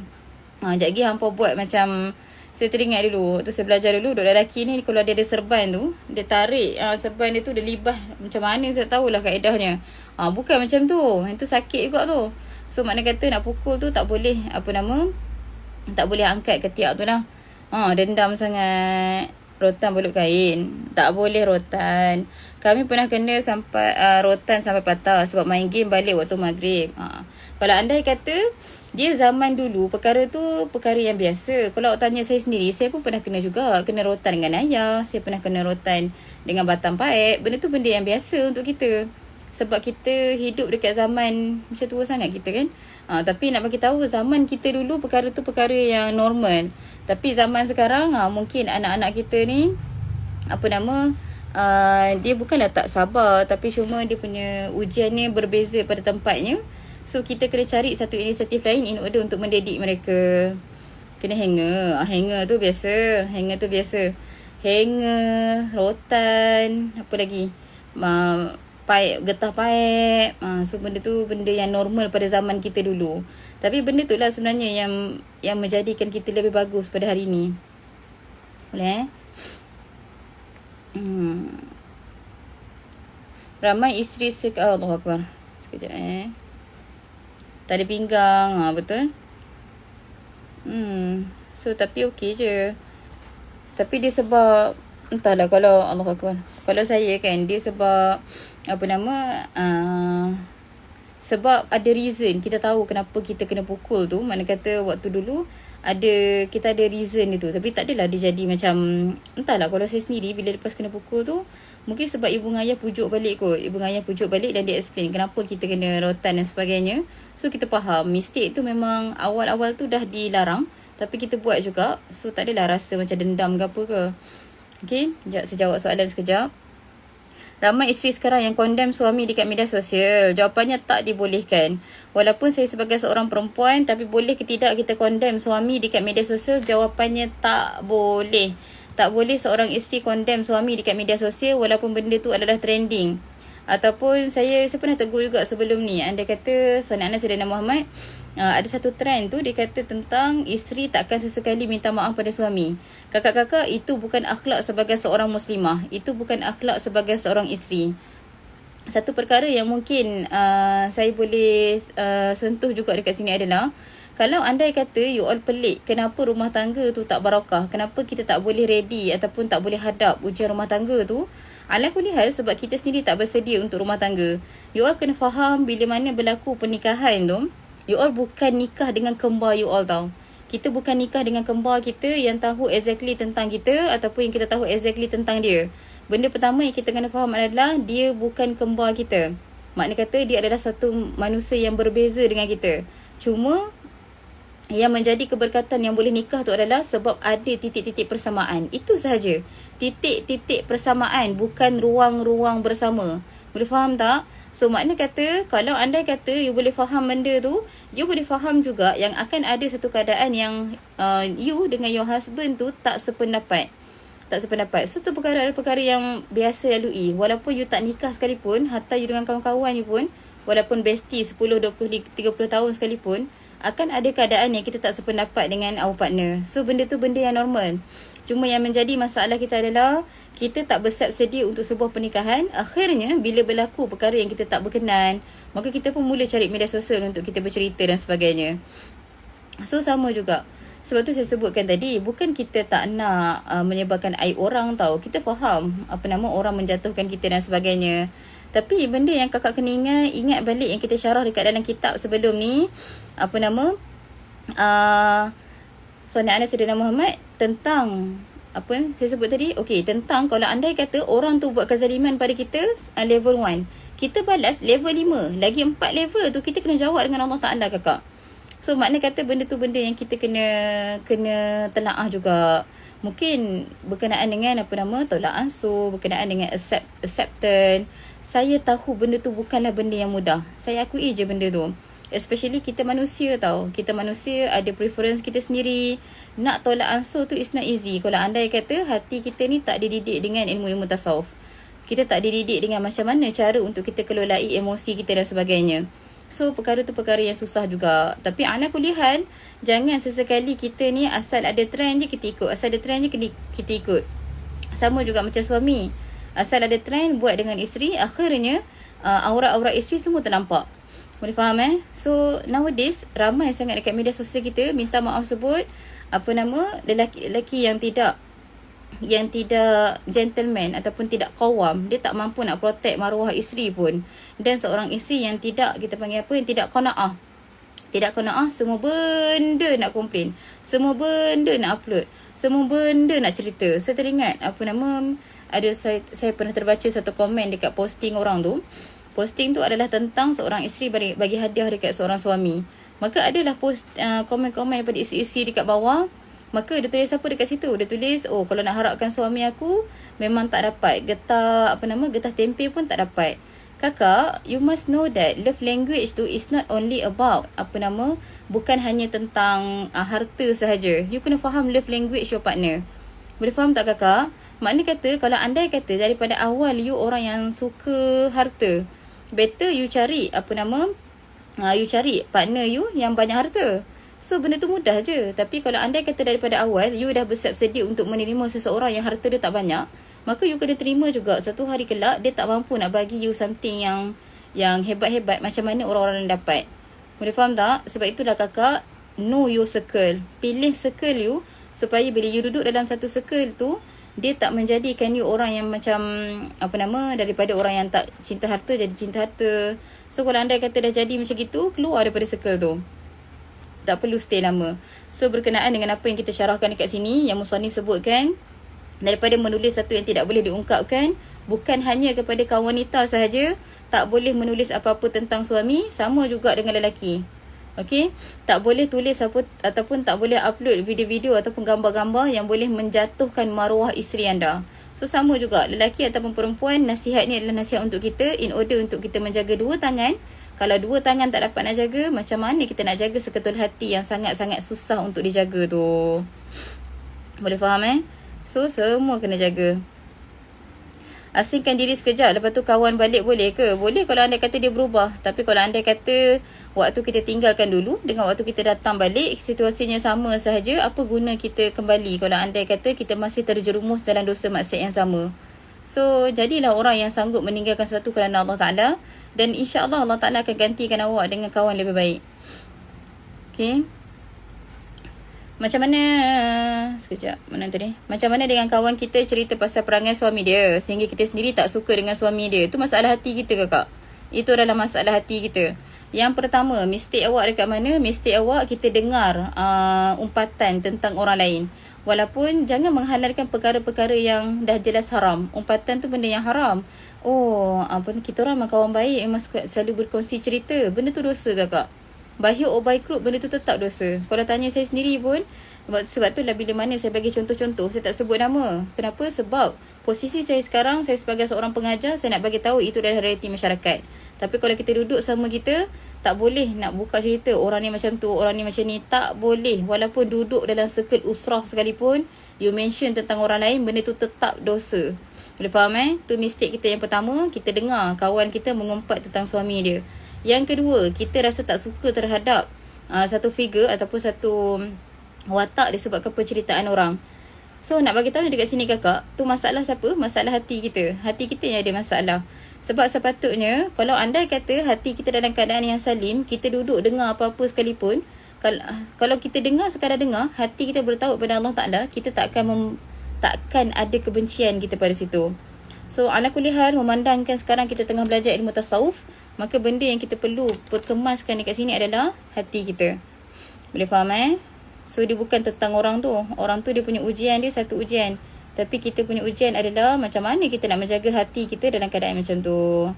sekejap lagi hampa buat macam saya teringat dulu, tu saya belajar dulu, duk lelaki ni kalau dia ada serban tu, dia tarik serban dia tu, dia libah macam mana saya tahulah kaedahnya. Bukan macam tu. Yang tu sakit juga tu. So makna kata nak pukul tu tak boleh tak boleh angkat ketiak tu lah. Dendam sangat. Rotan belut kain. Tak boleh rotan. Kami pernah kena sampai rotan sampai patah sebab main game balik waktu maghrib. Kalau andai kata dia zaman dulu, perkara tu perkara yang biasa. Kalau awak tanya saya sendiri, saya pun pernah kena juga. Kena rotan dengan ayah. Saya pernah kena rotan dengan batang paip. Benda tu benda yang biasa untuk kita. Sebab kita hidup dekat zaman macam tua sangat kita kan. Tapi nak bagi tahu zaman kita dulu perkara tu perkara yang normal. Tapi zaman sekarang mungkin anak-anak kita ni dia bukanlah tak sabar, tapi cuma dia punya ujian ni berbeza pada tempatnya. So kita kena cari satu inisiatif lain in order untuk mendidik mereka. Kena hanger tu biasa. Hanger, rotan, apa lagi, paip, getah paip. So benda tu benda yang normal pada zaman kita dulu. Tapi benda tu lah sebenarnya yang menjadikan kita lebih bagus pada hari ni. Boleh Ramai isteri Allahu Akbar. Sekejap tak ada pinggang. Betul. So tapi okey je. Tapi dia sebab entahlah, kalau Allahu Akbar, kalau saya kan, dia sebab sebab ada reason. Kita tahu kenapa kita kena pukul tu. Mana kata waktu dulu kita ada reason dia tu. Tapi tak adalah dia jadi macam, entahlah, kalau saya sendiri bila lepas kena pukul tu, mungkin sebab ibu ngayah pujuk balik kot. Ibu ngayah pujuk balik dan dia explain kenapa kita kena rotan dan sebagainya. So kita faham mistake tu memang awal-awal tu dah dilarang, tapi kita buat juga. So tak adalah rasa macam dendam ke apa ke. Okay, sekejap saya jawab soalan sekejap. Ramai isteri sekarang yang condemn suami dekat media sosial. Jawapannya tak dibolehkan. Walaupun saya sebagai seorang perempuan, tapi boleh ke tidak kita condemn suami dekat media sosial? Jawapannya tak boleh. Tak boleh seorang isteri condemn suami dekat media sosial walaupun benda tu adalah trending. Ataupun saya pernah tegur juga sebelum ni. Anda kata Sunnah Anas Sayyidina Muhammad, ada satu trend tu dia kata tentang isteri takkan sesekali minta maaf pada suami. Kakak-kakak, itu bukan akhlak sebagai seorang muslimah. Itu bukan akhlak sebagai seorang isteri. Satu perkara yang mungkin saya boleh sentuh juga dekat sini adalah, kalau andai kata you all pelik kenapa rumah tangga tu tak barakah, kenapa kita tak boleh ready ataupun tak boleh hadap ujian rumah tangga tu, ala kulli hal sebab kita sendiri tak bersedia untuk rumah tangga. You all kena faham bila mana berlaku pernikahan tu, you all bukan nikah dengan kembar you all tau. Kita bukan nikah dengan kembar kita yang tahu exactly tentang kita ataupun yang kita tahu exactly tentang dia. Benda pertama yang kita kena faham adalah dia bukan kembar kita. Makna kata dia adalah satu manusia yang berbeza dengan kita. Cuma yang menjadi keberkatan yang boleh nikah tu adalah sebab ada titik-titik persamaan. Itu sahaja. Titik-titik persamaan, bukan ruang-ruang bersama. Boleh faham tak? So makna kata, kalau anda kata you boleh faham benda tu, you boleh faham juga yang akan ada satu keadaan yang you dengan your husband tu tak sependapat. So tu perkara yang biasa lalui. Walaupun you tak nikah sekalipun, hatta you dengan kawan-kawan you pun, walaupun bestie 10, 20, 30 tahun sekalipun, akan ada keadaan yang kita tak sependapat dengan our partner. So benda tu benda yang normal. Cuma yang menjadi masalah kita adalah kita tak bersiap sedia untuk sebuah pernikahan. Akhirnya bila berlaku perkara yang kita tak berkenan, maka kita pun mula cari media sosial untuk kita bercerita dan sebagainya. So sama juga. Sebab tu saya sebutkan tadi, bukan kita tak nak menyebarkan aib orang tau. Kita faham orang menjatuhkan kita dan sebagainya. Tapi benda yang kakak kena ingat balik yang kita syarah dekat dalam kitab sebelum ni, Sunnah Anas Sayyidina Muhammad tentang saya sebut tadi, tentang kalau andai kata orang tu buat kezaliman pada kita level 1, kita balas level 5, lagi 4 level tu kita kena jawab dengan Allah Ta'ala kakak. So makna kata benda tu benda yang kita kena telaah juga. Mungkin berkenaan dengan tolak ansur, berkenaan dengan acceptance. Saya tahu benda tu bukanlah benda yang mudah. Saya akui je benda tu. Especially kita manusia tau. Kita manusia ada preference kita sendiri. Nak tolak ansur tu is not easy. Kalau andai kata hati kita ni tak dididik dengan ilmu-ilmu tasawuf. Kita tak dididik dengan macam mana cara untuk kita kelolai emosi kita dan sebagainya. So perkara tu perkara yang susah juga. Tapi ala kulli hal, jangan sesekali kita ni asal ada trend je kita ikut. Asal ada trend je kita ikut. Sama juga macam suami. Asal ada trend buat dengan isteri, akhirnya aurat-aurat isteri semua ternampak. Boleh faham So nowadays ramai sangat dekat media sosial kita minta maaf sebut lelaki-lelaki yang tidak gentleman ataupun tidak qawam, dia tak mampu nak protect maruah isteri pun. Dan seorang isteri yang tidak, kita panggil yang tidak qanaah. Tidak qanaah, semua benda nak komplain, semua benda nak upload, semua benda nak cerita. Saya teringat saya pernah terbaca satu komen dekat posting orang tu. Posting tu adalah tentang seorang isteri bagi hadiah dekat seorang suami. Maka adalah komen-komen daripada isteri-isteri dekat bawah. Maka dia tulis apa dekat situ? Dia tulis, oh kalau nak harapkan suami aku memang tak dapat. Getah tempe pun tak dapat. Kakak, you must know that love language tu is not only about bukan hanya tentang harta sahaja. You kena faham love language your partner. Boleh faham tak kakak? Maknanya kata, kalau andai kata daripada awal you orang yang suka harta, better you cari you cari partner you yang banyak harta. So benda tu mudah je. Tapi kalau andai kata daripada awal you dah bersiap sedia untuk menerima seseorang yang harta dia tak banyak, maka you kena terima juga satu hari kelak dia tak mampu nak bagi you something yang hebat-hebat macam mana orang-orang yang dapat. Boleh faham tak? Sebab itulah kakak, know your circle. Pilih circle you supaya bila you duduk dalam satu circle tu, dia tak menjadikan you orang yang macam daripada orang yang tak cinta harta jadi cinta harta. So kalau andai kata dah jadi macam gitu, keluar daripada circle tu. Tak perlu stay lama. So berkenaan dengan apa yang kita syarahkan dekat sini, yang musannif sebutkan, daripada menulis satu yang tidak boleh diungkapkan, bukan hanya kepada kaum wanita sahaja, tak boleh menulis apa-apa tentang suami, sama juga dengan lelaki. Okey, tak boleh tulis ataupun tak boleh upload video-video ataupun gambar-gambar yang boleh menjatuhkan maruah isteri anda. So sama juga, lelaki ataupun perempuan, nasihat ni adalah nasihat untuk kita in order untuk kita menjaga dua tangan. Kalau dua tangan tak dapat nak jaga, macam mana kita nak jaga seketul hati yang sangat-sangat susah untuk dijaga tu? Boleh faham So semua kena jaga. Asingkan diri sekejap, lepas tu kawan balik boleh ke? Boleh kalau andai kata dia berubah. Tapi kalau andai kata waktu kita tinggalkan dulu dengan waktu kita datang balik, situasinya sama sahaja, apa guna kita kembali kalau andai kata kita masih terjerumus dalam dosa maksiat yang sama? So jadilah orang yang sanggup meninggalkan sesuatu kerana Allah Ta'ala, dan insya-Allah Allah Ta'ala akan gantikan awak dengan kawan lebih baik. Okay, macam mana Macam mana dengan kawan kita cerita pasal perangai suami dia sehingga kita sendiri tak suka dengan suami dia? Itu masalah hati kita kakak. Itu adalah masalah hati kita. Yang pertama, mistake awak dekat mana? Mistake awak kita dengar umpatan tentang orang lain. Walaupun jangan menghalalkan perkara-perkara yang dah jelas haram. Umpatan tu benda yang haram. Oh, kita orang memang kawan baik, memang selalu berkongsi cerita. Benda tu dosa kakak. Baik or baik group, benda tu tetap dosa. Kalau tanya saya sendiri pun, sebab tu lah bila mana saya bagi contoh-contoh, saya tak sebut nama. Kenapa? Sebab posisi saya sekarang, saya sebagai seorang pengajar, saya nak bagi tahu itu adalah realiti masyarakat. Tapi kalau kita duduk sama kita, tak boleh nak buka cerita orang ni macam tu, orang ni macam ni. Tak boleh. Walaupun duduk dalam circle usrah sekalipun, you mention tentang orang lain, benda tu tetap dosa. Boleh faham Tu mistake kita yang pertama, kita dengar kawan kita mengumpat tentang suami dia. Yang kedua, kita rasa tak suka terhadap satu figure ataupun satu watak disebabkan penceritaan orang. So nak bagi tahu dekat sini kakak, tu masalah siapa? Masalah hati kita. Hati kita yang ada masalah. Sebab sepatutnya kalau andai kata hati kita dalam keadaan yang salim, kita duduk dengar apa-apa sekalipun, kalau kita dengar sekadar dengar, hati kita bertaut pada Allah Ta'ala, kita takkan ada kebencian kita pada situ. So ala kulli hal, memandangkan sekarang kita tengah belajar ilmu tasawuf, maka benda yang kita perlu perkemaskan dekat sini adalah hati kita. Boleh faham So dia bukan tentang orang tu. Orang tu dia punya ujian, dia satu ujian. Tapi kita punya ujian adalah macam mana kita nak menjaga hati kita dalam keadaan macam tu.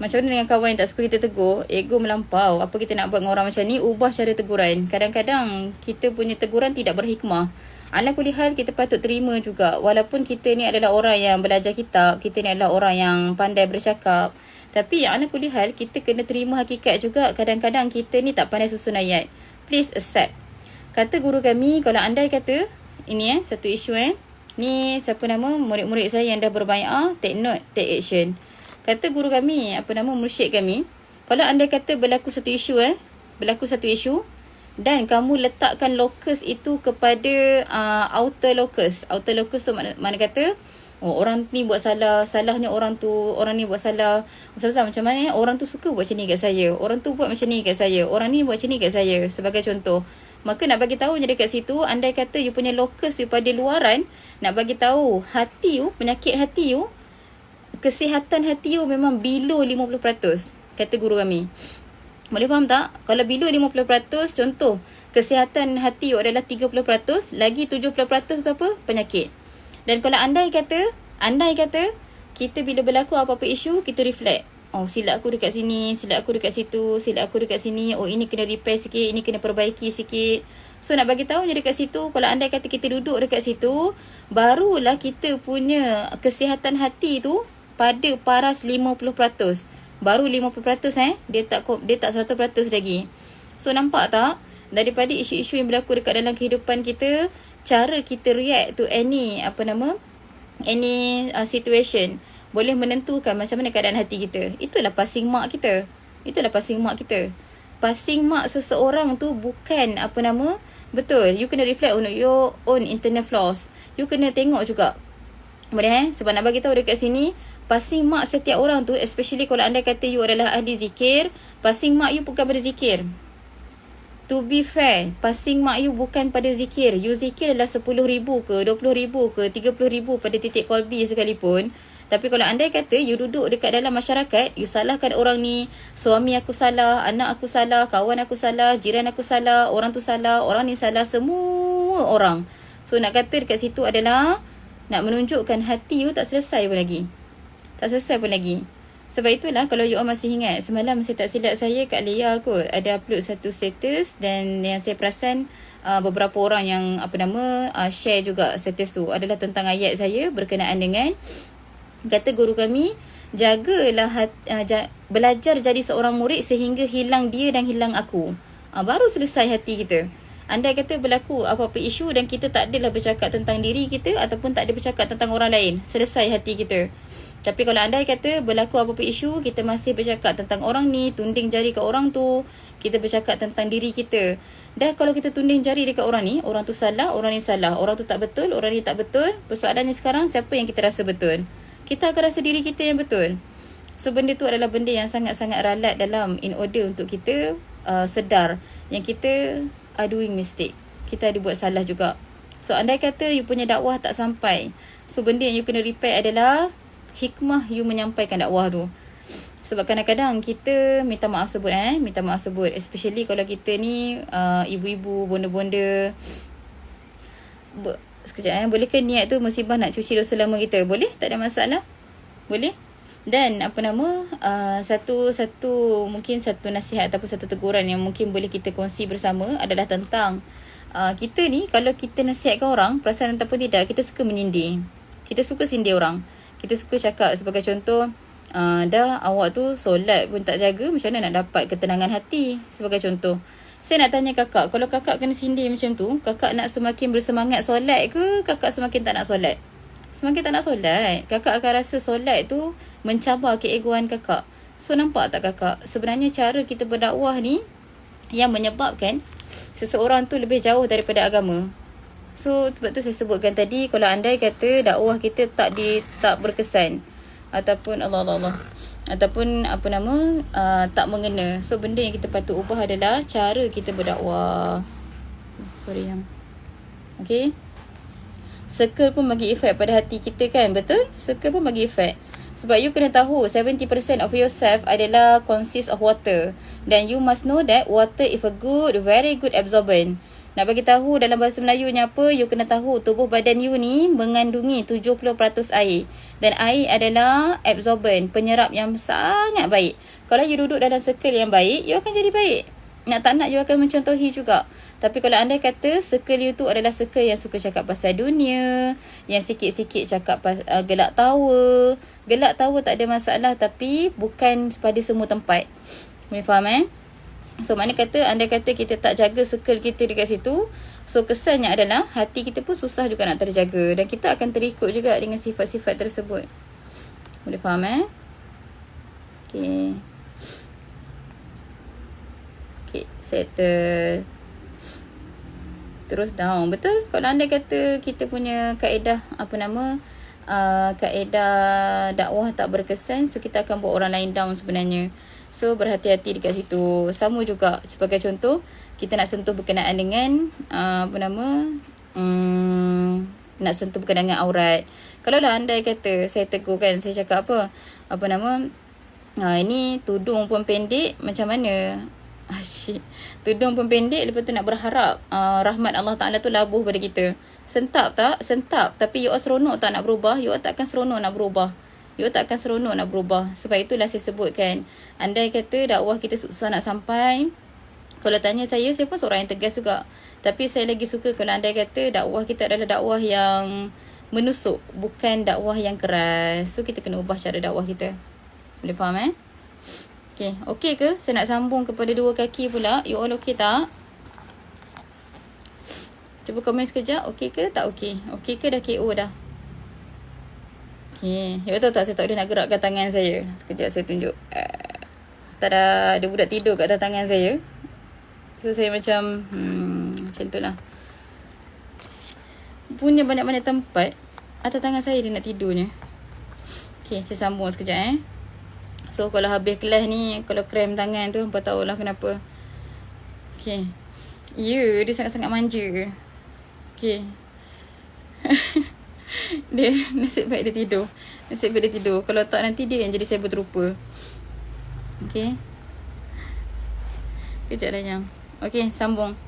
Macam mana dengan kawan yang tak suka kita tegur, ego melampau. Apa kita nak buat dengan orang macam ni? Ubah cara teguran. Kadang-kadang kita punya teguran tidak berhikmah. Ala kulli hal, kita patut terima juga. Walaupun kita ni adalah orang yang belajar kitab, kita ni adalah orang yang pandai bercakap, tapi yang ala kulli hal, kita kena terima hakikat juga. Kadang-kadang kita ni tak pandai susun ayat. Please accept. Kata guru kami, kalau andai kata, ini satu isu ni siapa nama murid-murid saya yang dah berbai'ah, take note, take action. Kata guru kami, mursyid kami, kalau andai kata berlaku satu isu, dan kamu letakkan locus itu kepada outer locus. Outer locus tu mana kata, oh orang ni buat salah, salahnya orang tu, orang ni buat salah. Ustazah macam mana orang tu suka buat macam ni kat saya, orang tu buat macam ni kat saya, orang ni buat macam ni kat saya, sebagai contoh. Maka nak bagi tahu je dekat situ, andai kata you punya locus daripada luaran, nak bagi tahu hati you, penyakit hati you, kesihatan hati you memang below 50%. Kata guru kami. Boleh faham tak? Kalau below 50%, contoh, kesihatan hati you adalah 30%, lagi 70% tu apa? Penyakit. Dan kalau andai kata kita bila berlaku apa-apa isu, kita reflect. Oh, silap aku dekat sini, silap aku dekat situ, silap aku dekat sini. Oh, ini kena repair sikit, ini kena perbaiki sikit. So, nak bagi tahu je dekat situ, kalau andai kata kita duduk dekat situ, barulah kita punya kesihatan hati tu pada paras 50%. Baru 50% dia tak 100% lagi. So, nampak tak? Daripada isu-isu yang berlaku dekat dalam kehidupan kita, cara kita react to any situation boleh menentukan macam mana keadaan hati kita. Itulah passing mark kita. Passing mark seseorang tu bukan betul. You kena reflect on your own internal flaws. You kena tengok juga. Boleh sebab nak bagi tahu dekat sini, passing mark setiap orang tu, especially kalau anda kata you adalah ahli zikir, passing mark you bukan pada zikir. To be fair, passing mark you bukan pada zikir. You zikir adalah 10,000 ke, 20,000 ke, 30,000 pada titik kolbi sekalipun. Tapi kalau anda kata you duduk dekat dalam masyarakat, you salahkan orang ni, suami aku salah, anak aku salah, kawan aku salah, jiran aku salah, orang tu salah, orang ni salah, semua orang. So nak kata dekat situ adalah nak menunjukkan hati you tak selesai pun lagi. Sebab itulah kalau you all masih ingat, semalam saya tak silap saya Kak Leah kot ada upload satu status, dan yang saya perasan beberapa orang yang share juga status tu adalah tentang ayat saya berkenaan dengan kata guru kami, jagalah belajar jadi seorang murid sehingga hilang dia dan hilang aku. Baru selesai hati kita. Andai kata berlaku apa-apa isu dan kita tak adalah bercakap tentang diri kita ataupun tak ada bercakap tentang orang lain, selesai hati kita. Tapi kalau andai kata berlaku apa-apa isu, kita masih bercakap tentang orang ni, tunding jari ke orang tu, kita bercakap tentang diri kita. Dah kalau kita tunding jari dekat orang ni, orang tu salah, orang ni salah, orang tu tak betul, orang ni tak betul, persoalannya sekarang siapa yang kita rasa betul? Kita akan rasa diri kita yang betul. So benda tu adalah benda yang sangat-sangat ralat dalam in order untuk kita sedar yang kita are doing mistake. Kita ada buat salah juga. So andai kata you punya dakwah tak sampai, so benda yang you kena repair adalah hikmah you menyampaikan dakwah tu. Sebab kadang-kadang kita minta maaf sebut especially kalau kita ni ibu-ibu, bonda-bonda. Sekejap boleh ke niat tu musibah nak cuci dosa lama kita? Boleh? Tak ada masalah? Boleh? Dan mungkin satu nasihat ataupun satu teguran yang mungkin boleh kita kongsi bersama adalah tentang kita ni, kalau kita nasihatkan orang, perasaan ataupun tidak, kita suka menyindir. Kita suka sindir orang. Kita suka cakap sebagai contoh, dah awak tu solat pun tak jaga, macam mana nak dapat ketenangan hati? Sebagai contoh. Saya nak tanya kakak, kalau kakak kena sindir macam tu, kakak nak semakin bersemangat solat ke kakak semakin tak nak solat? Semakin tak nak solat, kakak akan rasa solat tu mencabar keegoan kakak. So nampak tak kakak, sebenarnya cara kita berdakwah ni yang menyebabkan seseorang tu lebih jauh daripada agama. So sebab tu saya sebutkan tadi, kalau andai kata dakwah kita tak berkesan ataupun ataupun tak mengena, so benda yang kita patut ubah adalah cara kita berdakwah. Okay, circle pun bagi efek pada hati kita kan, betul? Circle pun bagi efek. Sebab you kena tahu 70% of yourself adalah consist of water, dan you must know that water is a very good absorbent. Nak bagi tahu dalam bahasa Melayunya apa, you kena tahu tubuh badan you ni mengandungi 70% air. Dan air adalah absorbent, penyerap yang sangat baik. Kalau you duduk dalam circle yang baik, you akan jadi baik. Nak tak nak, you akan mencontohi juga. Tapi kalau anda kata circle you tu adalah circle yang suka cakap pasal dunia, yang sikit-sikit cakap gelak tawa. Gelak tawa tak ada masalah, tapi bukan pada semua tempat. Boleh faham So mana kata anda kata kita tak jaga circle kita dekat situ, so kesannya adalah hati kita pun susah juga nak terjaga, dan kita akan terikut juga dengan sifat-sifat tersebut. Boleh faham Okay, settle. Terus down. Betul? Kalau anda kata kita punya kaedah kaedah dakwah tak berkesan, so kita akan buat orang lain down sebenarnya. So berhati-hati dekat situ. Sama juga sebagai contoh, kita nak sentuh berkenaan dengan nak sentuh berkenaan dengan aurat. Kalau lah anda kata, saya tegur kan, saya cakap ini tudung pun pendek, macam mana? Tudung pun pendek, lepas tu nak berharap rahmat Allah Ta'ala tu labuh pada kita. Sentap tak? Sentap. Tapi you all seronok tak nak berubah? You all takkan seronok nak berubah. you tak akan seronok nak berubah. Sebab itulah saya sebutkan, andai kata dakwah kita susah nak sampai, kalau tanya saya pun seorang yang tegas juga. Tapi saya lagi suka kalau andai kata dakwah kita adalah dakwah yang menusuk, bukan dakwah yang keras. So kita kena ubah cara dakwah kita. Boleh faham Okay ke? Saya nak sambung kepada dua kaki pula. You all okay tak? Cuba komen sekejap. Okay ke tak okay? Okay ke dah KO dah? Okay. You tahu tak, saya tak boleh nak gerakkan tangan saya. Sekejap saya tunjuk. Tada, ada budak tidur kat atas tangan saya. So saya macam macam tu lah. Punya banyak-banyak tempat atas tangan saya dia nak tidurnya. Okay, saya sambung sekejap So kalau habis kelas ni, kalau krem tangan tu, hampa tahulah kenapa. Okay. Dia sangat-sangat manja. Okay. Dia nasib baik dia tidur. Kalau tak nanti dia yang jadi saya berterupa. Okay. Kejap dah yang. Okay, sambung.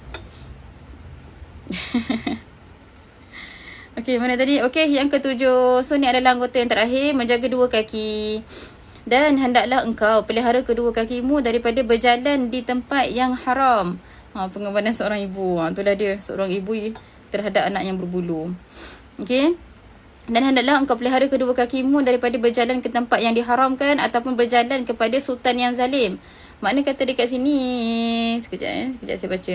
Okay, mana tadi? Okay, yang ketujuh. So, ni adalah anggota yang terakhir. Menjaga dua kaki. Dan hendaklah engkau pelihara kedua kakimu daripada berjalan di tempat yang haram. Pengorbanan seorang ibu. Itulah dia. Seorang ibu terhadap anak yang berbulu. Okay. Dan hendaklah engkau pelihara kedua kakimu daripada berjalan ke tempat yang diharamkan ataupun berjalan kepada sultan yang zalim. Makna kata dekat sini, sekejap saya baca.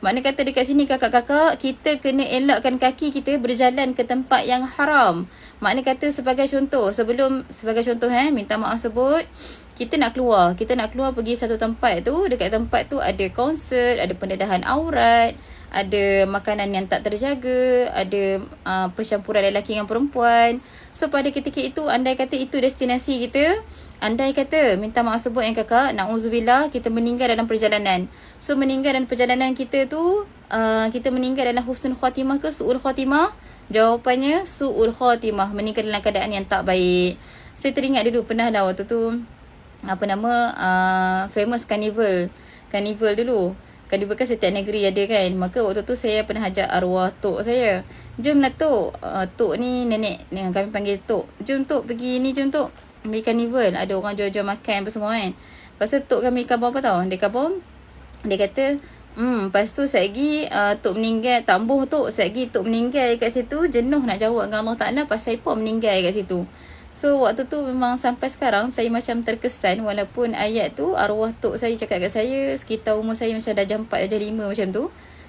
Makna kata dekat sini kakak-kakak, kita kena elakkan kaki kita berjalan ke tempat yang haram. Makna kata sebagai contoh, minta maaf sebut, kita nak keluar pergi satu tempat tu, dekat tempat tu ada konsert, ada pendedahan aurat, ada makanan yang tak terjaga, ada percampuran lelaki dengan perempuan. So pada ketika itu, andai kata itu destinasi kita, andai kata, minta maaf sebut yang kakak, na'udzubillah, kita meninggal dalam perjalanan. So meninggal dalam perjalanan kita tu, kita meninggal dalam husnul khatimah ke su'ul khatimah? Jawapannya su'ul khatimah, meninggal dalam keadaan yang tak baik. Saya teringat dulu pernah lah waktu tu, famous carnival dulu. Carnival kan setiap negeri ada kan. Maka waktu tu saya pernah ajak arwah tok saya. Jomlah tok. Tok ni nenek. Kami panggil tok. Jom tok pergi ni, jom tok. Pergi carnival. Ada orang jual-jual makan apa semua kan. Lepas tu tok kami khabar apa tau. Dia khabar. Dia kata, lepas tu satgi tok meninggal. Tambuh tok. Satgi tok meninggal kat situ. Jenuh nak jawab dengan Allah Ta'ala pasal pun meninggal kat situ. So waktu tu memang sampai sekarang saya macam terkesan, walaupun ayat tu arwah tok saya cakap kat saya sekitar umur saya macam dah jam 4 dah jam 5 macam tu.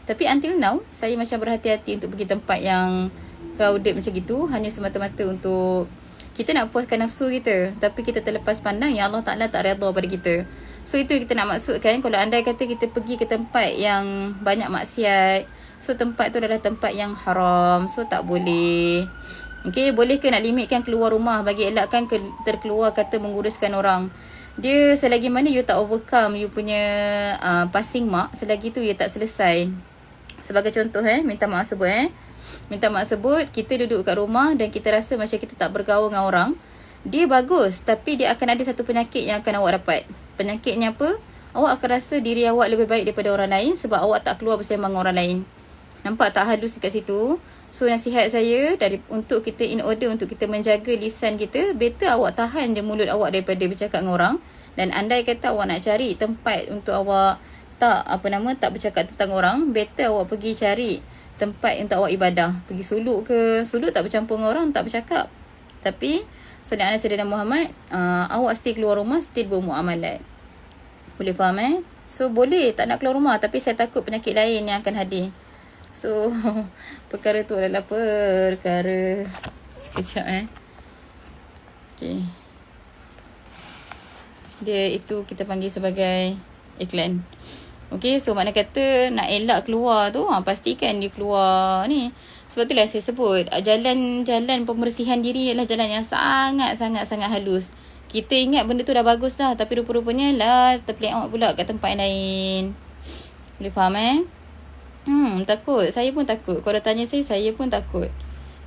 Tapi until now saya macam berhati-hati untuk pergi tempat yang crowded macam gitu, hanya semata-mata untuk kita nak puaskan nafsu kita, tapi kita terlepas pandang yang Allah Ta'ala tak redha pada kita. So itu kita nak maksudkan, kalau andai kata kita pergi ke tempat yang banyak maksiat, so tempat tu adalah tempat yang haram, so tak boleh. Okay, boleh ke nak limitkan keluar rumah bagi elakkan terkeluar kata menguruskan orang. Dia selagi mana you tak overcome you punya passing mark, selagi tu you tak selesai. Sebagai contoh minta maaf sebut, kita duduk kat rumah dan kita rasa macam kita tak bergaul dengan orang. Dia bagus, tapi dia akan ada satu penyakit yang akan awak dapat. Penyakitnya apa? Awak akan rasa diri awak lebih baik daripada orang lain sebab awak tak keluar bersama dengan orang lain. Nampak tak halus kat situ? So nasihat saya untuk kita, in order untuk kita menjaga lisan kita, better awak tahan je mulut awak daripada bercakap dengan orang. Dan andai kata awak nak cari tempat untuk awak tak bercakap tentang orang, better awak pergi cari tempat untuk awak ibadah. Pergi suluk ke, suluk tak bercampur dengan orang, tak bercakap. Tapi Saudara Sayyidina Muhammad, awak still keluar rumah, still bermuamalat. Boleh faham So boleh tak nak keluar rumah, tapi saya takut penyakit lain yang akan hadir. So perkara tu adalah perkara sekejap Okay. Dia itu kita panggil sebagai iklan. Okay, so makna kata nak elak keluar tu, pastikan dia keluar ni. Sebab itulah saya sebut, jalan pembersihan diri adalah jalan yang sangat-sangat halus. Kita ingat benda tu dah bagus dah, tapi rupa-rupanya lah terpelik awak pula kat tempat lain. Boleh faham takut. Saya pun takut. Kalau tanya saya pun takut.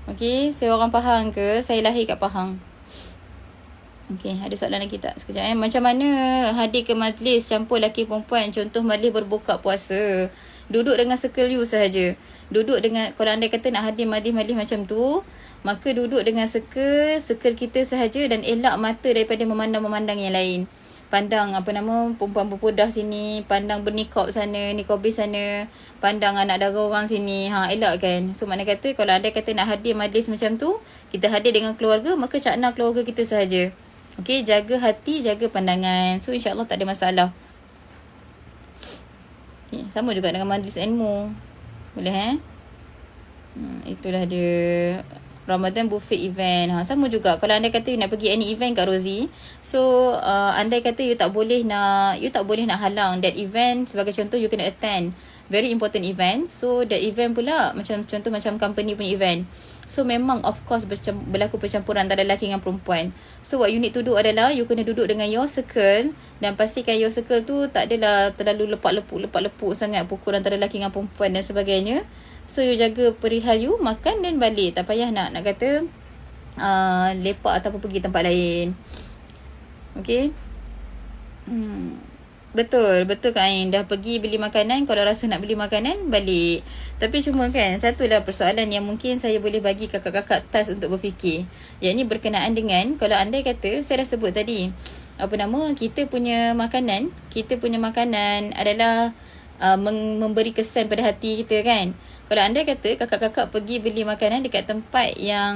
Okay, saya orang Pahang ke? Saya lahir kat Pahang. Okay, ada soalan lagi tak? Sekejap Macam mana hadir ke majlis campur lelaki perempuan? Contoh majlis berbuka puasa. Duduk dengan circle you sahaja. Duduk dengan, kalau anda kata nak hadir majlis macam tu, maka duduk dengan circle kita sahaja dan elak mata daripada memandang yang lain. Pandang perempuan berpodah sini, pandang bernikab sana, nikabis sana, pandang anak dara orang sini. Elak kan. So makna kata kalau anda kata nak hadir majlis macam tu, kita hadir dengan keluarga, maka cakna keluarga kita sahaja. Okey, jaga hati, jaga pandangan. So insya-Allah tak ada masalah. Okay, sama juga dengan majlis ilmu. Boleh itulah dia. Ramadan buffet event. Sama juga. Kalau anda kata you nak pergi any event kat Rozi, so anda kata you tak boleh nak halang that event. Sebagai contoh, you kena attend very important event. So that event pula macam company punya event. So memang of course berlaku percampuran antara lelaki dengan perempuan. So what you need to do adalah you kena duduk dengan your circle dan pastikan your circle tu tak adalah terlalu lepak-lepuk sangat pukul antara lelaki dengan perempuan dan sebagainya. So you jaga perihal you, makan dan balik. Tak payah nak kata lepak ataupun pergi tempat lain. Okay. Betul Kak Ain. Dah pergi beli makanan, kalau rasa nak beli makanan, balik. Tapi cuma kan, satulah persoalan yang mungkin saya boleh bagi kakak-kakak task untuk berfikir. Yang ini berkenaan dengan, kalau anda kata, saya dah sebut tadi, kita punya makanan adalah memberi kesan pada hati kita kan. Kalau anda kata kakak-kakak pergi beli makanan dekat tempat yang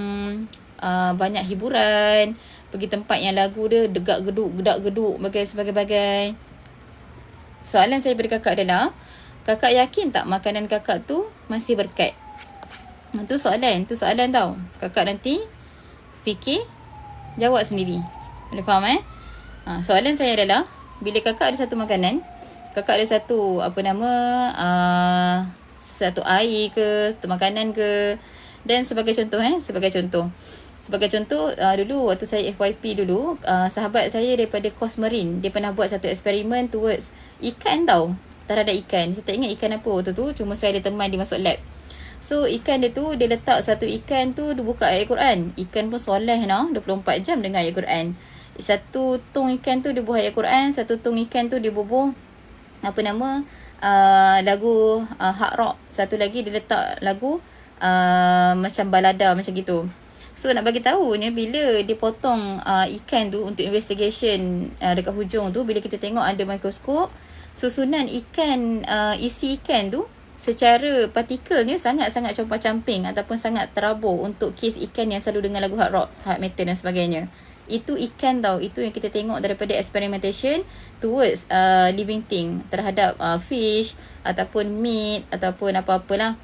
banyak hiburan, pergi tempat yang lagu dia gedak-geduk bagai-bagai. Soalan saya pada kakak adalah, kakak yakin tak makanan kakak tu masih berkat? Tu soalan tau. Kakak nanti fikir, jawab sendiri. Boleh faham soalan saya adalah, bila kakak ada satu makanan, kakak ada satu satu air ke, satu makanan ke, dan sebagai contoh dulu waktu saya FYP dulu, sahabat saya daripada Kos Marine, dia pernah buat satu eksperimen towards ikan tau, terhadap ikan. Saya tak ingat ikan apa waktu tu, cuma saya ada teman dia masuk lab. So ikan dia tu, dia letak satu ikan tu, dia buka ayat Quran. Ikan pun soleh 24 jam dengan ayat Quran. Satu tong ikan tu dia bubuh ayat Quran, satu tong ikan tu dia bubuh lagu hard rock. Satu lagi dia letak lagu macam balada macam gitu. So nak bagi tahu ni, bila dia potong ikan tu untuk investigation dekat hujung tu, bila kita tengok under mikroskop, susunan ikan, isi ikan tu secara partikelnya sangat-sangat compang-camping ataupun sangat terabur untuk kes ikan yang selalu dengar lagu hard rock, hard metal dan sebagainya. Itu ikan tau. Itu yang kita tengok daripada experimentation towards living thing, terhadap fish ataupun meat ataupun apa-apalah.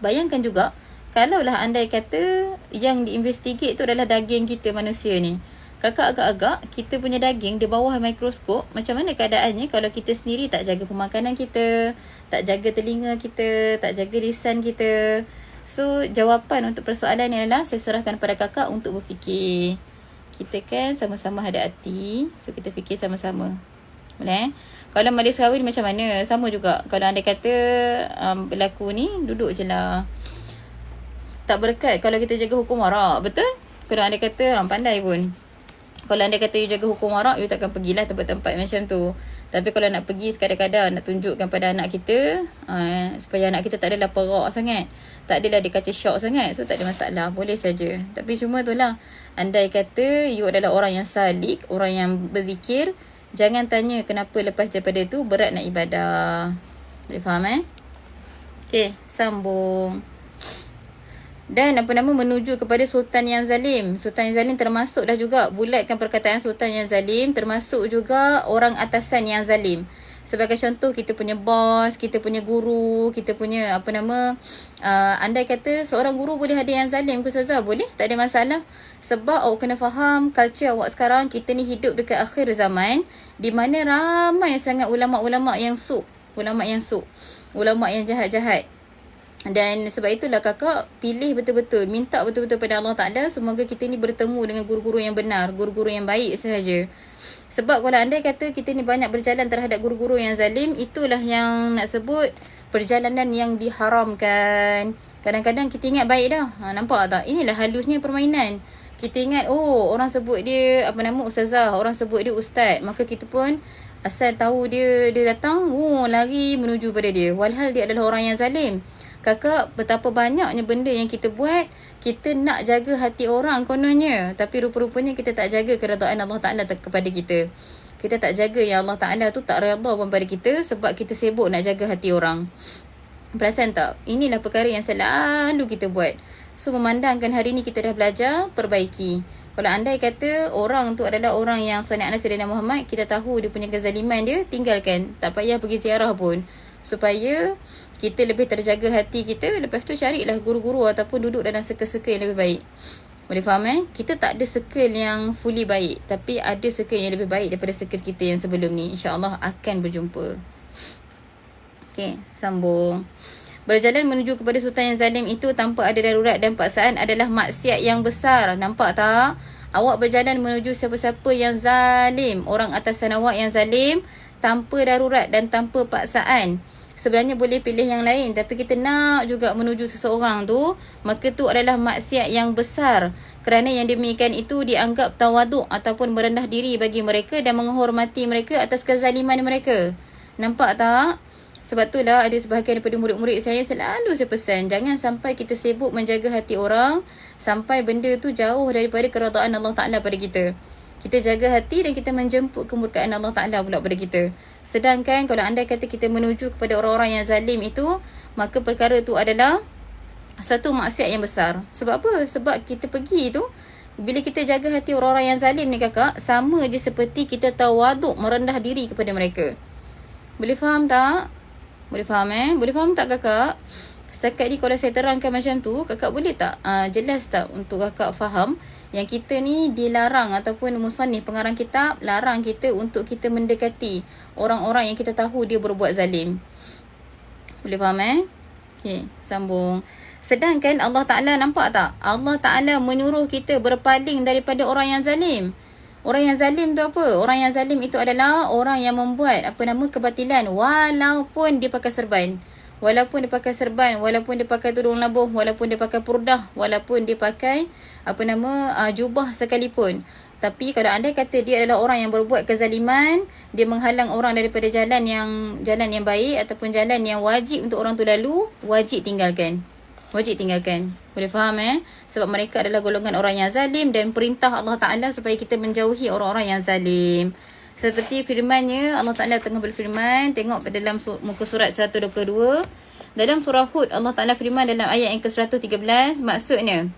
Bayangkan juga, kalaulah andai kata yang diinvestigate tu adalah daging kita manusia ni. Kakak agak-agak kita punya daging di bawah mikroskop, macam mana keadaannya kalau kita sendiri tak jaga pemakanan kita, tak jaga telinga kita, tak jaga lisan kita. So jawapan untuk persoalan ni adalah saya serahkan pada kakak untuk berfikir. Kita kan sama-sama ada hati, so kita fikir sama-sama. Boleh Kalau majlis kahwin macam mana? Sama juga. Kalau anda kata berlaku ni, duduk je lah. Tak berkat kalau kita jaga hukum warak. Betul? Kalau anda kata pandai pun. Kalau anda kata you jaga hukum warak, you takkan pergilah tempat-tempat macam tu. Tapi kalau nak pergi sekadar-kadar nak tunjukkan pada anak kita, supaya anak kita tak adalah perak sangat, tak adalah dia kaca shock sangat, so tak ada masalah, boleh saja. Tapi cuma itulah, andai kata you adalah orang yang salik, orang yang berzikir, jangan tanya kenapa lepas daripada tu berat nak ibadah. Boleh faham Okay, sambung. Dan menuju kepada sultan yang zalim. Sultan yang zalim termasuk dah juga, bulatkan perkataan sultan yang zalim, termasuk juga orang atasan yang zalim. Sebagai contoh, kita punya bos, kita punya guru, kita punya andai kata seorang guru boleh ada yang zalim ke Ustazah? Boleh, tak ada masalah. Sebab awak kena faham culture awak sekarang, kita ni hidup dekat akhir zaman, di mana ramai sangat ulama-ulama yang ulama yang jahat-jahat. Dan sebab itulah kakak pilih betul-betul, minta betul-betul pada Allah Ta'ala, semoga kita ni bertemu dengan guru-guru yang benar, guru-guru yang baik sahaja. Sebab kalau anda kata kita ni banyak berjalan terhadap guru-guru yang zalim, itulah yang nak sebut perjalanan yang diharamkan. Kadang-kadang kita ingat baik dah, nampak tak? Inilah halusnya permainan. Kita ingat, orang sebut dia ustazah, orang sebut dia ustaz, maka kita pun Asal tahu dia datang, lari menuju pada dia. Walhal dia adalah orang yang zalim. Kakak, betapa banyaknya benda yang kita buat, kita nak jaga hati orang kononnya. Tapi rupa-rupanya kita tak jaga keredaan Allah Ta'ala kepada kita. Kita tak jaga yang Allah Ta'ala tu tak redha pun pada kita sebab kita sibuk nak jaga hati orang. Perasan tak? Inilah perkara yang selalu kita buat. So, memandangkan hari ni kita dah belajar, perbaiki. Kalau andai kata orang tu adalah orang yang sunat anak Sayyidina Muhammad, kita tahu dia punya kezaliman dia, tinggalkan. Tak payah pergi ziarah pun. Supaya kita lebih terjaga hati kita. Lepas tu carilah guru-guru ataupun duduk dalam circle-circle yang lebih baik. Boleh faham Kita tak ada circle yang fully baik, tapi ada circle yang lebih baik daripada circle kita yang sebelum ni. InsyaAllah akan berjumpa. Okay, sambung. Berjalan menuju kepada sultan yang zalim itu tanpa ada darurat dan paksaan adalah maksiat yang besar. Nampak tak? Awak berjalan menuju siapa-siapa yang zalim, orang atas sana awak yang zalim, tanpa darurat dan tanpa paksaan. Sebenarnya boleh pilih yang lain, tapi kita nak juga menuju seseorang tu, maka tu adalah maksiat yang besar. Kerana yang demikian itu dianggap tawaduk ataupun merendah diri bagi mereka dan menghormati mereka atas kezaliman mereka. Nampak tak? Sebab itulah ada sebahagian daripada murid-murid saya selalu saya pesan, jangan sampai kita sibuk menjaga hati orang sampai benda tu jauh daripada keredaan Allah Ta'ala pada kita. Kita jaga hati dan kita menjemput kemurkaan Allah Ta'ala pula pada kita. Sedangkan kalau anda kata kita menuju kepada orang-orang yang zalim itu, maka perkara tu adalah satu maksiat yang besar. Sebab apa? Sebab kita pergi tu, bila kita jaga hati orang-orang yang zalim ni kakak, sama je seperti kita tawaduk, merendah diri kepada mereka. Boleh faham tak? Boleh faham Boleh faham tak kakak? Setakat ni kalau saya terangkan macam tu, kakak boleh tak jelas tak untuk kakak faham yang kita ni dilarang ataupun musannif pengarang kitab larang kita untuk kita mendekati orang-orang yang kita tahu dia berbuat zalim. Boleh faham Okey, sambung. Sedangkan Allah Ta'ala nampak tak? Allah Ta'ala menyuruh kita berpaling daripada orang yang zalim. Orang yang zalim tu apa? Orang yang zalim itu adalah orang yang membuat kebatilan walaupun dia pakai serban. Walaupun dia pakai serban, walaupun dia pakai tudung labuh, walaupun dia pakai purdah, walaupun dia pakai jubah sekalipun. Tapi kalau anda kata dia adalah orang yang berbuat kezaliman, dia menghalang orang daripada jalan yang baik ataupun jalan yang wajib untuk orang tu lalu, wajib tinggalkan. Wajib tinggalkan. Boleh faham Sebab mereka adalah golongan orang yang zalim dan perintah Allah Ta'ala supaya kita menjauhi orang-orang yang zalim. Seperti firman-Nya, Allah Ta'ala tengah berfirman, tengok pada dalam muka surat 122. Dalam surah Hud, Allah Ta'ala firman dalam ayat yang ke-113, maksudnya,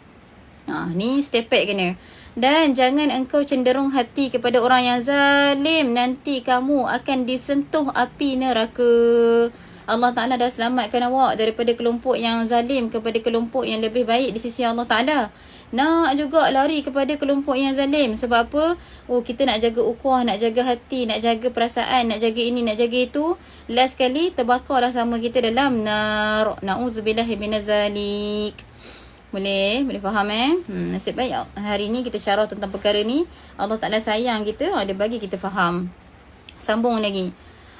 ni step back kena. Dan jangan engkau cenderung hati kepada orang yang zalim, nanti kamu akan disentuh api neraka. Allah Ta'ala dah selamatkan awak daripada kelompok yang zalim kepada kelompok yang lebih baik di sisi Allah Ta'ala. Nak juga lari kepada kelompok yang zalim. Sebab apa? Kita nak jaga ukhuwah, nak jaga hati, nak jaga perasaan, nak jaga ini, nak jaga itu. Last kali terbakarlah sama kita dalam nar. Na'udzubillahi minazalik. Boleh faham Nasib baik hari ni kita syarah tentang perkara ni. Allah Ta'ala sayang kita, dia bagi kita faham. Sambung lagi.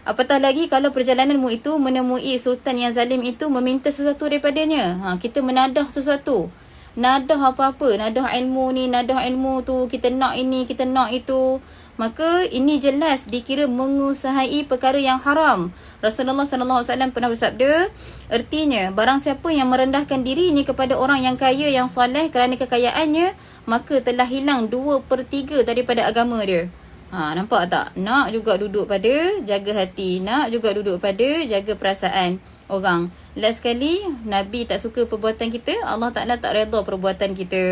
Apatah lagi kalau perjalananmu itu menemui sultan yang zalim itu meminta sesuatu daripadanya. Kita menadah sesuatu. Nadah apa-apa. Nadah ilmu ni, nadah ilmu tu. Kita nak ini, kita nak itu. Maka ini jelas dikira mengusahai perkara yang haram. Rasulullah SAW pernah bersabda, artinya barang siapa yang merendahkan dirinya kepada orang yang kaya, yang soleh kerana kekayaannya, maka telah hilang 2/3 daripada agama dia. Nampak tak? Nak juga duduk pada jaga hati. Nak juga duduk pada jaga perasaan orang. Last sekali, Nabi tak suka perbuatan kita, Allah Ta'ala tak redha perbuatan kita.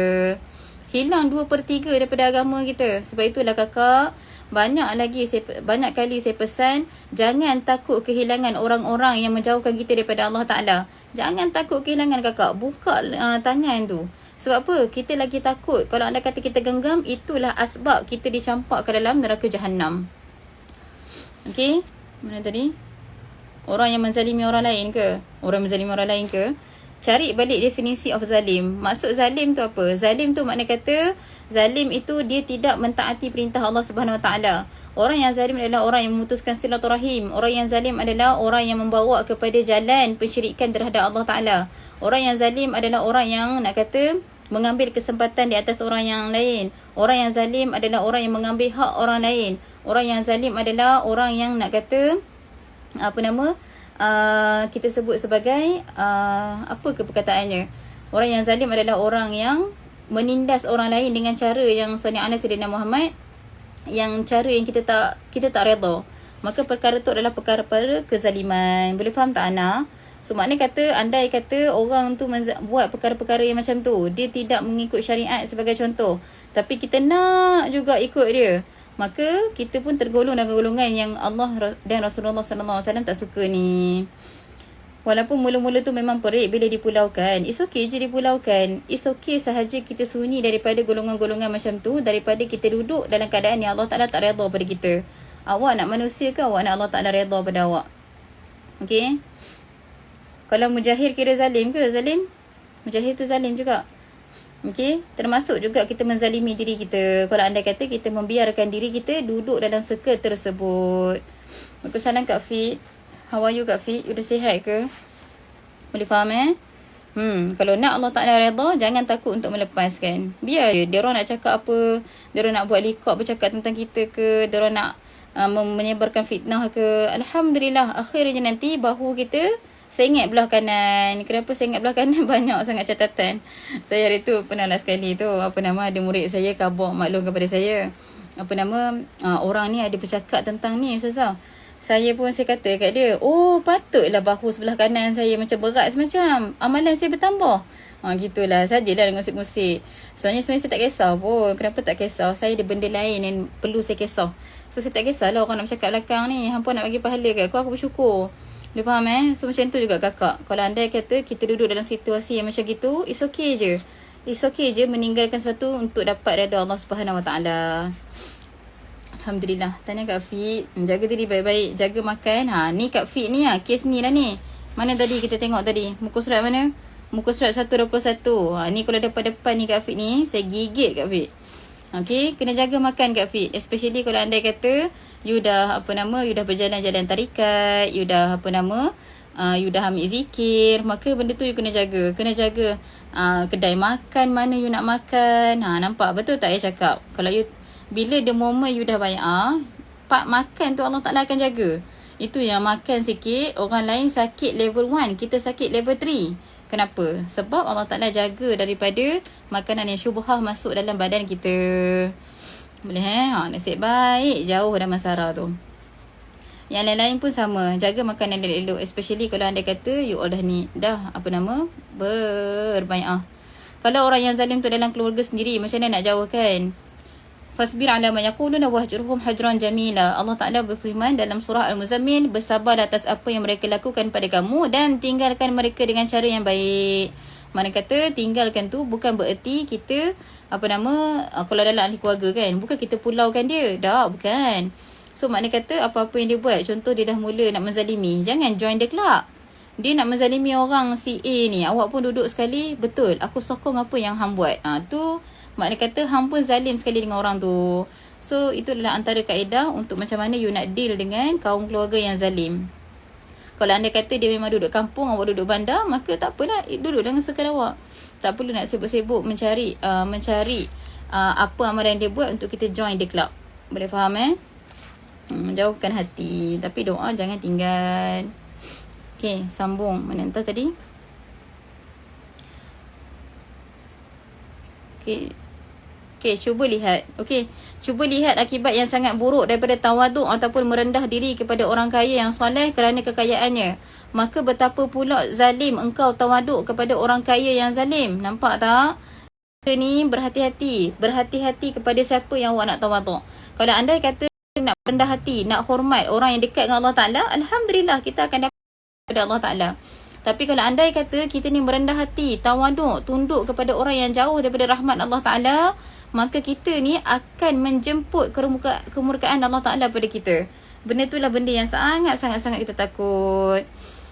Hilang 2/3 daripada agama kita. Sebab itulah kakak, banyak kali saya pesan, jangan takut kehilangan orang-orang yang menjauhkan kita daripada Allah Ta'ala. Jangan takut kehilangan kakak. Buka tangan tu. Sebab apa? Kita lagi takut. Kalau anda kata kita genggam, itulah asbab kita dicampak ke dalam neraka Jahannam. Okey? Mana tadi? Orang yang menzalimi orang lain ke? Orang menzalimi orang lain ke? Cari balik definisi of zalim. Maksud zalim tu apa? Zalim tu makna kata, zalim itu dia tidak mentaati perintah Allah Subhanahu Wa Taala. Orang yang zalim adalah orang yang memutuskan silaturahim. Orang yang zalim adalah orang yang membawa kepada jalan pensyirikan terhadap Allah Ta'ala. Orang yang zalim adalah orang yang nak kata mengambil kesempatan di atas orang yang lain. Orang yang zalim adalah orang yang mengambil hak orang lain. Orang yang zalim adalah orang yang nak kata kita sebut sebagai apa ke perkataannya, orang yang zalim adalah orang yang menindas orang lain dengan cara yang Sayyidina Sayyidina Muhammad, yang cara yang kita tak redha. Maka perkara tu adalah perkara-perkara kezaliman. Boleh faham tak Ana? So maknanya andai kata orang tu buat perkara-perkara yang macam tu, dia tidak mengikut syariat sebagai contoh, tapi kita nak juga ikut dia, maka kita pun tergolong dalam golongan yang Allah dan Rasulullah SAW tak suka ni. Walaupun mula-mula tu memang perik bila dipulaukan, it's okay je dipulaukan. It's okay sahaja kita sunyi daripada golongan-golongan macam tu, daripada kita duduk dalam keadaan yang Allah Ta'ala tak redha pada kita. Awak nak manusia ke awak nak Allah Ta'ala redha pada awak? Okay. Kalau mujahir kira zalim ke? Zalim? Mujahir tu zalim juga. Okay. Termasuk juga kita menzalimi diri kita. Kalau anda kata kita membiarkan diri kita duduk dalam circle tersebut. Maka salam Kak Fit. How are you Kak Fit? You dah sihat ke? Boleh faham kalau nak Allah Ta'ala redha, jangan takut untuk melepaskan. Biar je. Dia orang nak cakap apa, dia orang nak buat likop bercakap tentang kita ke, dia orang nak menyebarkan fitnah ke. Alhamdulillah, akhirnya nanti bahu kita sengit belah kanan. Kenapa sengit belah kanan? Banyak sangat catatan. Saya hari tu pernah lah sekali tu, ada murid saya khabar maklum kepada saya. Orang ni ada bercakap tentang ni Ustazah. Saya kata kat dia, oh patutlah bahu sebelah kanan saya macam berat semacam, amalan saya bertambah. Gitulah, sajalah dengan ngusik-ngusik. Sebenarnya saya tak kisah pun. Kenapa tak kisah? Saya ada benda lain yang perlu saya kisah. So saya tak kisahlah orang nak bercakap belakang ni, hampa nak bagi pahala kat aku bersyukur. Dia faham So macam tu juga kakak. Kalau anda kata kita duduk dalam situasi yang macam gitu, it's okay je. It's okay je meninggalkan sesuatu untuk dapat redha Allah Subhanahu Wa Taala. Alhamdulillah. Tanya Kak Fit, jaga diri baik-baik, jaga makan. Ni Kak Fit ni kes ni lah ni. Mana tadi kita tengok tadi? Muka surat mana? Muka surat 121. Ni kalau depan-depan ni Kak Fit ni, saya gigit Kak Fit. Okay, kena jaga makan Kak Fit. Especially kalau anda kata you dah you dah berjalan-jalan tarikat, you dah you dah ambil zikir, maka benda tu you kena jaga. Kena jaga kedai makan mana you nak makan. Nampak betul tak saya cakap? Kalau you bila the moment you dah bayar, part makan tu Allah Ta'ala akan jaga. Itu yang makan sikit, orang lain sakit level 1, kita sakit level 3. Kenapa? Sebab Allah Ta'ala jaga daripada makanan yang syubhah masuk dalam badan kita. Boleh nasib baik jauh dah Masara tu. Yang lain-lain pun sama, jaga makanan elok-elok. Especially kalau anda kata you all dah berbai'ah. Kalau orang yang zalim tu dalam keluarga sendiri, macam mana nak jauhkan? Fasbir ala ma yaquluna wahjurhum hajran jamila. Allah Ta'ala berfirman dalam surah Al-Muzammil, bersabar atas apa yang mereka lakukan pada kamu dan tinggalkan mereka dengan cara yang baik. Mana kata tinggalkan tu bukan bererti kita kalau dalam ahli keluarga kan, bukan kita pulaukan dia. Dah, bukan. So makna kata apa-apa yang dia buat, contoh dia dah mula nak menzalimi, jangan join the club. Dia nak menzalimi orang si A ni, awak pun duduk sekali, betul, aku sokong apa yang hang buat. Tu makna kata hang pun zalim sekali dengan orang tu. So itu adalah antara kaedah untuk macam mana you nak deal dengan kaum keluarga yang zalim. Kalau anda kata dia memang duduk kampung, awak duduk bandar, maka tak apalah, duduk dengan circle awak. Tak perlu nak sibuk-sibuk mencari apa amalan dia buat untuk kita join the club. Boleh faham Jauhkan hati, tapi doa jangan tinggal. Okay, sambung. Mana entah tadi? Okay, cuba lihat. Okay, cuba lihat akibat yang sangat buruk daripada tawaduk ataupun merendah diri kepada orang kaya yang soleh kerana kekayaannya. Maka betapa pula zalim engkau tawaduk kepada orang kaya yang zalim. Nampak tak? Kita ni berhati-hati. Berhati-hati kepada siapa yang awak nak tawaduk. Kalau anda kata nak rendah hati, nak hormat orang yang dekat dengan Allah Ta'ala, Alhamdulillah kita akan dapat kepada Allah Ta'ala. Tapi kalau andai kata kita ni merendah hati, tawaduk, tunduk kepada orang yang jauh daripada rahmat Allah Ta'ala, maka kita ni akan menjemput kemurkaan Allah Ta'ala pada kita. Benda itulah benda yang sangat-sangat kita takut.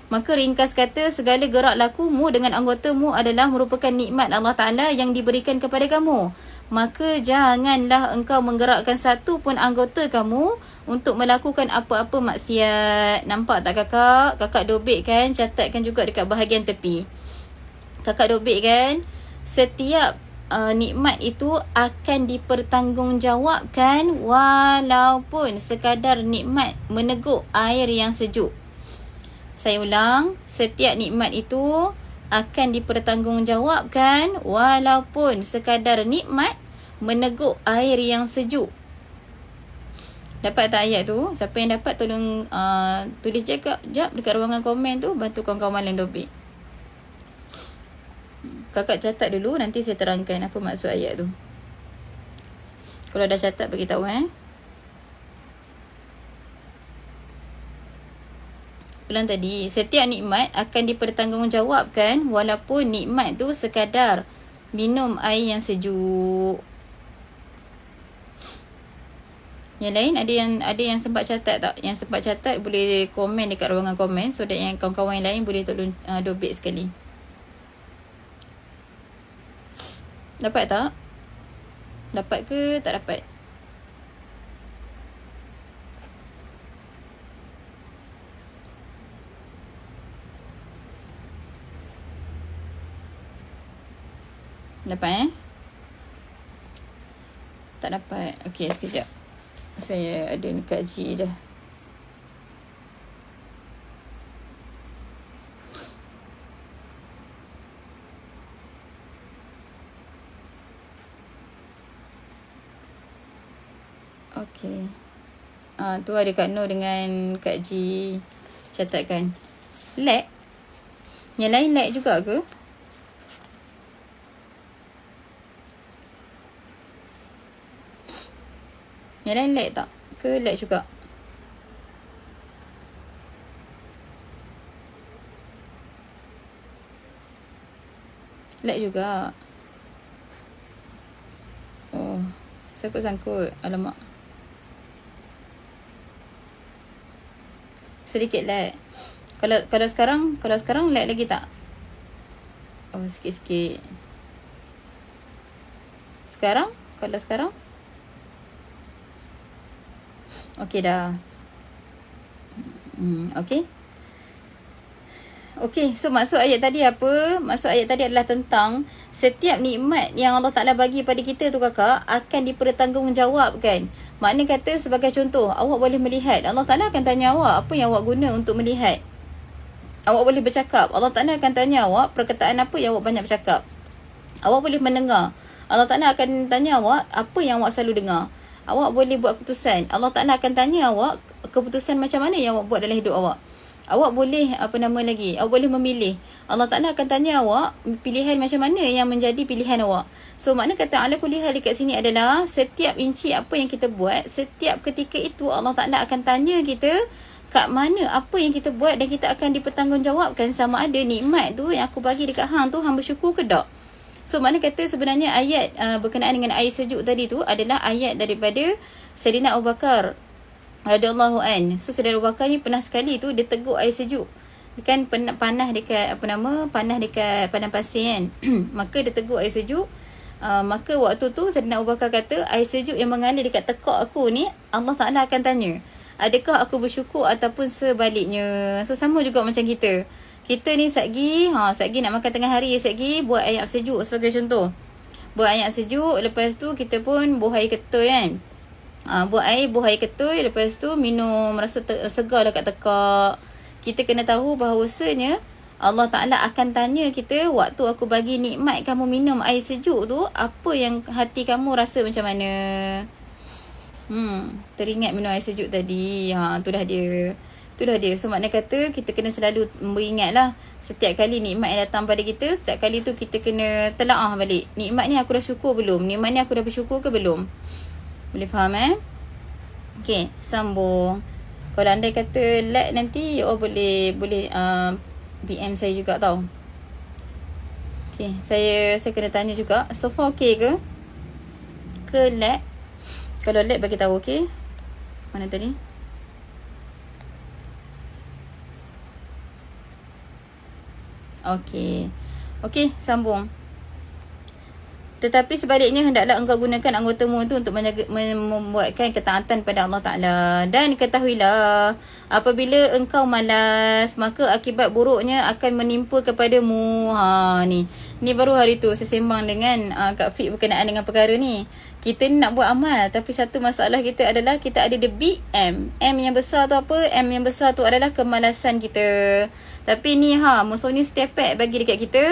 Maka ringkas kata, segala gerak lakumu dengan anggotamu adalah merupakan nikmat Allah Ta'ala yang diberikan kepada kamu. Maka janganlah engkau menggerakkan satu pun anggota kamu untuk melakukan apa-apa maksiat. Nampak tak kakak? Kakak dobek kan? Catatkan juga dekat bahagian tepi. Kakak dobek kan? setiap nikmat itu akan dipertanggungjawabkan walaupun sekadar nikmat meneguk air yang sejuk. Saya ulang, setiap nikmat itu akan dipertanggungjawabkan walaupun sekadar nikmat meneguk air yang sejuk. Dapat tak ayat tu? Siapa yang dapat tolong tulis jap dekat ruangan komen tu, bantu kawan-kawan lain dobik. Kakak catat dulu, nanti saya terangkan apa maksud ayat tu. Kalau dah catat, beritahu Ulang tadi, setiap nikmat akan dipertanggungjawabkan walaupun nikmat tu sekadar minum air yang sejuk. Yang lain ada yang sempat catat tak? Yang sempat catat boleh komen dekat ruangan komen, so that yang kawan-kawan yang lain boleh tolong dobik sekali. Dapat tak? Dapat ke tak dapat? Dapat tak dapat? Okey, sekejap. Saya ada ni kaji dah. Okey. Tu ada Kak Nur dengan Kak G catatkan. Lag? Yang lain lag juga ke? Yang lain lag tak? Ke lag juga? Lag juga. Oh, sangkut-sangkut. Alamak. Sedikit lag. Kalau sekarang lag lagi tak? Oh, sikit-sikit. Sekarang? Kalau sekarang? Okey dah. Okey. Okey, so maksud ayat tadi apa? Maksud ayat tadi adalah tentang setiap nikmat yang Allah Ta'ala bagi pada kita tu kakak akan dipertanggungjawabkan. Makna kata sebagai contoh, awak boleh melihat. Allah Ta'ala akan tanya awak apa yang awak guna untuk melihat. Awak boleh bercakap. Allah Ta'ala akan tanya awak perkataan apa yang awak banyak bercakap. Awak boleh mendengar. Allah Ta'ala akan tanya awak apa yang awak selalu dengar. Awak boleh buat keputusan. Allah Ta'ala akan tanya awak keputusan macam mana yang awak buat dalam hidup awak. Awak boleh awak boleh memilih. Allah Ta'ala akan tanya awak pilihan macam mana yang menjadi pilihan awak. So makna kata ala kulli hal dekat sini adalah setiap inci apa yang kita buat, setiap ketika itu Allah Ta'ala akan tanya kita kat mana apa yang kita buat, dan kita akan dipertanggungjawabkan sama ada nikmat tu yang aku bagi dekat hang tu hang bersyukur ke tak. So makna kata sebenarnya ayat berkenaan dengan air sejuk tadi tu adalah ayat daripada Sayyidina Abu Bakar radhiyallahu an. So Sayyidina Abu Bakar ni pernah sekali tu dia teguk air sejuk. Dia kan panah dekat padang pasir kan. Maka dia teguk air sejuk. Maka waktu tu Sayyidina Abu Bakar kata, air sejuk yang mengalir dekat tekak aku ni Allah Ta'ala akan tanya, adakah aku bersyukur ataupun sebaliknya. So sama juga macam kita. Kita ni satgi nak makan tengah hari, satgi buat air sejuk sebagai contoh. Buat air sejuk, lepas tu kita pun buah air ketul kan. Buah air ketul, lepas tu minum, rasa segar dekat tekak. Kita kena tahu bahawasanya Allah Ta'ala akan tanya kita, waktu aku bagi nikmat kamu minum air sejuk tu, apa yang hati kamu rasa macam mana. Teringat minum air sejuk tadi. Tu dah dia. So makna kata kita kena selalu beringatlah setiap kali nikmat yang datang pada kita, setiap kali tu kita kena telaah balik. Nikmat ni aku dah syukur belum? Nikmat ni aku dah bersyukur ke belum? Boleh faham Okay, sambung. Kalau anda kata lag nanti, boleh PM saya juga tau. Okay, saya kena tanya juga. So far okay ke? Ke lag? Kalau lag bagi tahu, okay? Mana tadi? Okey, sambung. Tetapi sebaliknya hendaklah engkau gunakan anggotamu itu untuk membuatkan ketaatan pada Allah Ta'ala. Dan ketahuilah, apabila engkau malas, maka akibat buruknya akan menimpa kepadamu. Ni. Ni baru hari tu saya sembang dengan Kak Fik berkenaan dengan perkara ni. Kita ni nak buat amal, tapi satu masalah kita adalah kita ada the big M. M yang besar tu apa? M yang besar tu adalah kemalasan kita. Tapi ni musuh ni step back bagi dekat kita.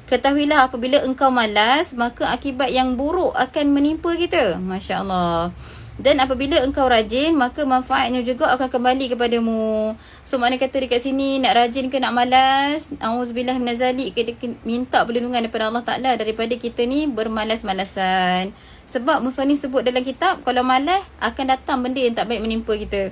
Ketahuilah apabila engkau malas, maka akibat yang buruk akan menimpa kita. Masya Allah. Dan apabila engkau rajin, maka manfaatnya juga akan kembali kepadamu. So makna kata dekat sini, nak rajin ke nak malas, auzubillah minazalik, kita minta perlindungan daripada Allah Ta'ala daripada kita ni bermalas-malasan. Sebab musuh ni sebut dalam kitab, kalau malas akan datang benda yang tak baik menimpa kita.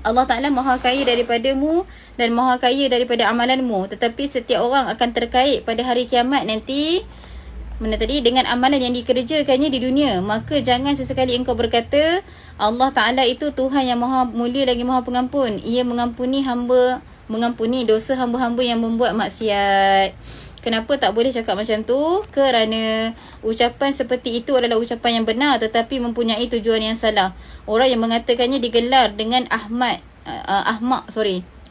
Allah Ta'ala maha kaya daripadamu dan maha kaya daripada amalanmu. Tetapi setiap orang akan terkait pada hari kiamat nanti dengan amalan yang dikerjakannya di dunia. Maka jangan sesekali engkau berkata, Allah Ta'ala itu Tuhan yang maha mulia lagi maha pengampun. Ia mengampuni dosa hamba-hamba yang membuat maksiat. Kenapa tak boleh cakap macam tu? Kerana ucapan seperti itu adalah ucapan yang benar, tetapi mempunyai tujuan yang salah. Orang yang mengatakannya digelar dengan ahmak,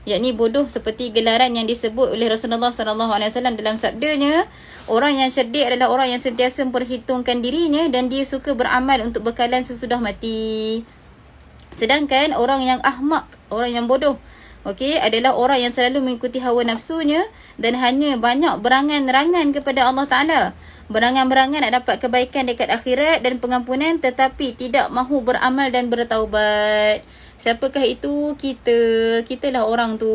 yakni bodoh, seperti gelaran yang disebut oleh Rasulullah SAW dalam sabdanya, orang yang cerdik adalah orang yang sentiasa memperhitungkan dirinya dan dia suka beramal untuk bekalan sesudah mati. Sedangkan orang yang ahmak, orang yang bodoh, adalah orang yang selalu mengikuti hawa nafsunya dan hanya banyak berangan-rangan kepada Allah Ta'ala. Berangan-berangan nak dapat kebaikan dekat akhirat dan pengampunan, tetapi tidak mahu beramal dan bertaubat. Siapakah itu? Kitalah orang tu.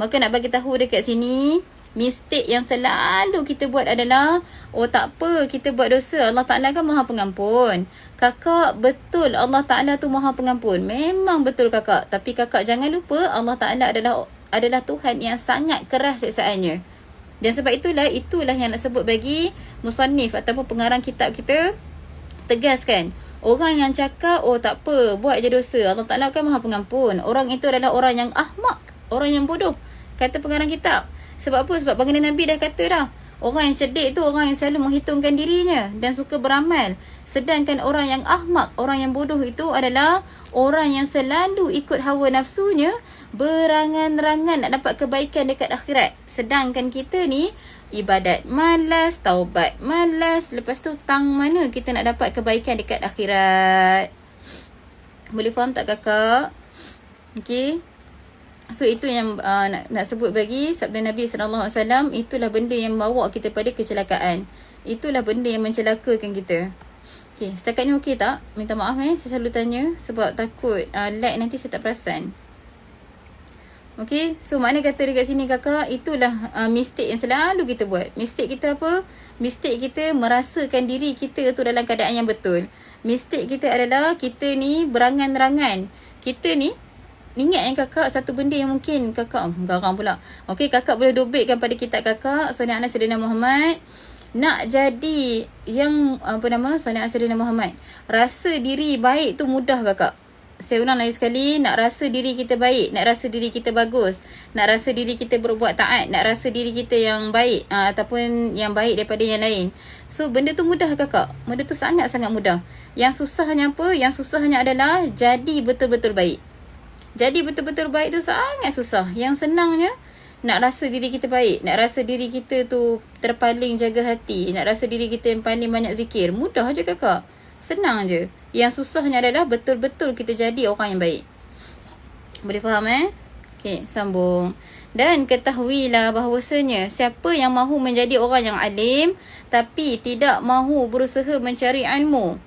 Maka nak bagi tahu dekat sini, mistake yang selalu kita buat adalah, tak apa, kita buat dosa, Allah Ta'ala kan maha pengampun. Kakak, betul Allah Ta'ala tu maha pengampun. Memang betul kakak. Tapi kakak jangan lupa, Allah Ta'ala adalah Tuhan yang sangat keras siksaannya. Dan sebab itulah yang nak sebut bagi musannif ataupun pengarang kitab kita tegaskan. Orang yang cakap, tak apa, buat je dosa, Allah Ta'ala kan maha pengampun, orang itu adalah orang yang ahmak, orang yang bodoh, kata pengarang kitab. Sebab apa? Sebab baginda Nabi dah kata dah, orang yang cerdik tu orang yang selalu menghitungkan dirinya dan suka beramal. Sedangkan orang yang ahmak, orang yang bodoh itu adalah orang yang selalu ikut hawa nafsunya, berangan-rangan nak dapat kebaikan dekat akhirat. Sedangkan kita ni ibadat malas, taubat malas, lepas tu tang mana kita nak dapat kebaikan dekat akhirat. Boleh faham tak kakak? Okey. So itu yang nak sebut bagi sabda Nabi SAW. Itulah benda yang membawa kita pada kecelakaan. Itulah benda yang mencelakakan kita. Okay, setakat ni okey tak? Minta maaf saya selalu tanya sebab takut lag nanti saya tak perasan. Okay, so makna kata dekat sini kakak, itulah mistake yang selalu kita buat. Mistake kita apa? Mistake kita merasakan diri kita tu dalam keadaan yang betul. Mistake kita adalah kita ni berangan-rangan. Kita ni, ingat yang kakak satu benda yang mungkin kakak garang pula. Okey, kakak boleh dobitkan pada kitab kakak Sani'an Sayyidina Muhammad. Nak jadi yang Sani'an Sayyidina Muhammad, rasa diri baik tu mudah kakak. Saya ulang lagi sekali, nak rasa diri kita baik, nak rasa diri kita bagus, nak rasa diri kita berbuat taat, nak rasa diri kita yang baik ataupun yang baik daripada yang lain. So benda tu mudah kakak. Benda tu sangat-sangat mudah. Yang susahnya apa? Yang susahnya adalah jadi betul-betul baik. Jadi betul-betul baik tu sangat susah. Yang senangnya nak rasa diri kita baik, nak rasa diri kita tu terpaling jaga hati, nak rasa diri kita yang paling banyak zikir. Mudah je kakak. Senang je. Yang susahnya adalah betul-betul kita jadi orang yang baik. Boleh faham Okey, sambung. Dan ketahuilah bahawasanya siapa yang mahu menjadi orang yang alim tapi tidak mahu berusaha mencari ilmu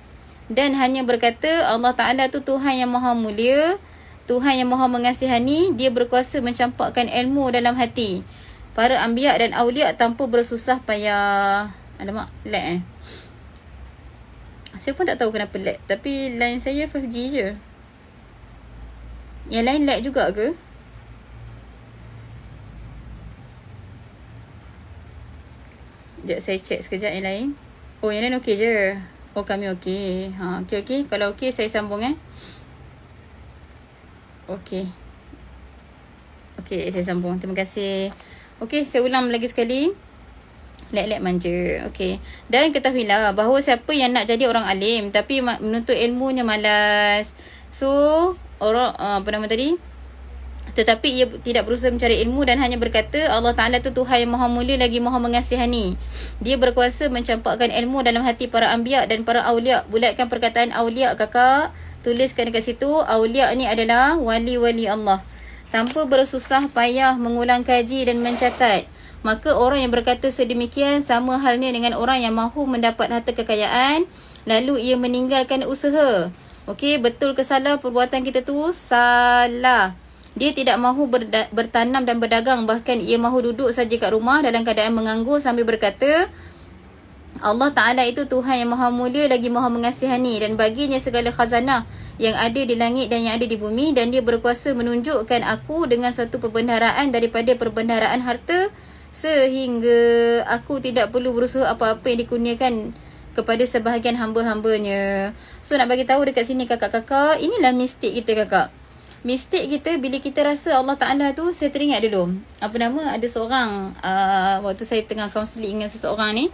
dan hanya berkata Allah Ta'ala tu Tuhan yang maha mulia, Tuhan yang maha mengasihani, dia berkuasa mencampakkan ilmu dalam hati para anbiya dan awliya tanpa bersusah payah. Alamak, lag Saya pun tak tahu kenapa lag. Tapi line saya 5G je. Yang lain lag juga ke? Sekejap saya check sekejap yang lain. Oh, yang lain okey je. Oh, kami okey. Okey. Kalau okey saya sambung Okey. Okey, saya sambung. Terima kasih. Okey, saya ulang lagi sekali. Lag-lag manja. Okey. Dan ketahuilah bahawa siapa yang nak jadi orang alim tapi menuntut ilmunya malas. So, orang tetapi ia tidak berusaha mencari ilmu dan hanya berkata Allah Ta'ala tu Tuhan yang maha mulia lagi maha mengasihani. Dia berkuasa mencampakkan ilmu dalam hati para anbiya dan para awliya. Bulatkan perkataan awliya kakak, tuliskan dekat situ, awliya ni adalah wali-wali Allah. Tanpa bersusah payah mengulang kaji dan mencatat, maka orang yang berkata sedemikian sama halnya dengan orang yang mahu mendapat harta kekayaan lalu ia meninggalkan usaha. Okey, betul ke salah perbuatan kita tu? Salah. Dia tidak mahu bertanam dan berdagang, bahkan ia mahu duduk saja kat rumah dalam keadaan menganggur sambil berkata Allah Ta'ala itu Tuhan yang maha mulia lagi maha mengasihani dan baginya segala khazanah yang ada di langit dan yang ada di bumi, dan dia berkuasa menunjukkan aku dengan suatu perbendaharaan daripada perbendaharaan harta sehingga aku tidak perlu berusaha apa-apa yang dikurniakan kepada sebahagian hamba-hambanya. So nak bagi tahu dekat sini kakak-kakak, inilah mistik kita kakak. Mistik kita bila kita rasa Allah Ta'ala tu, saya teringat dulu apa nama, ada seorang waktu saya tengah counselling dengan seseorang ni,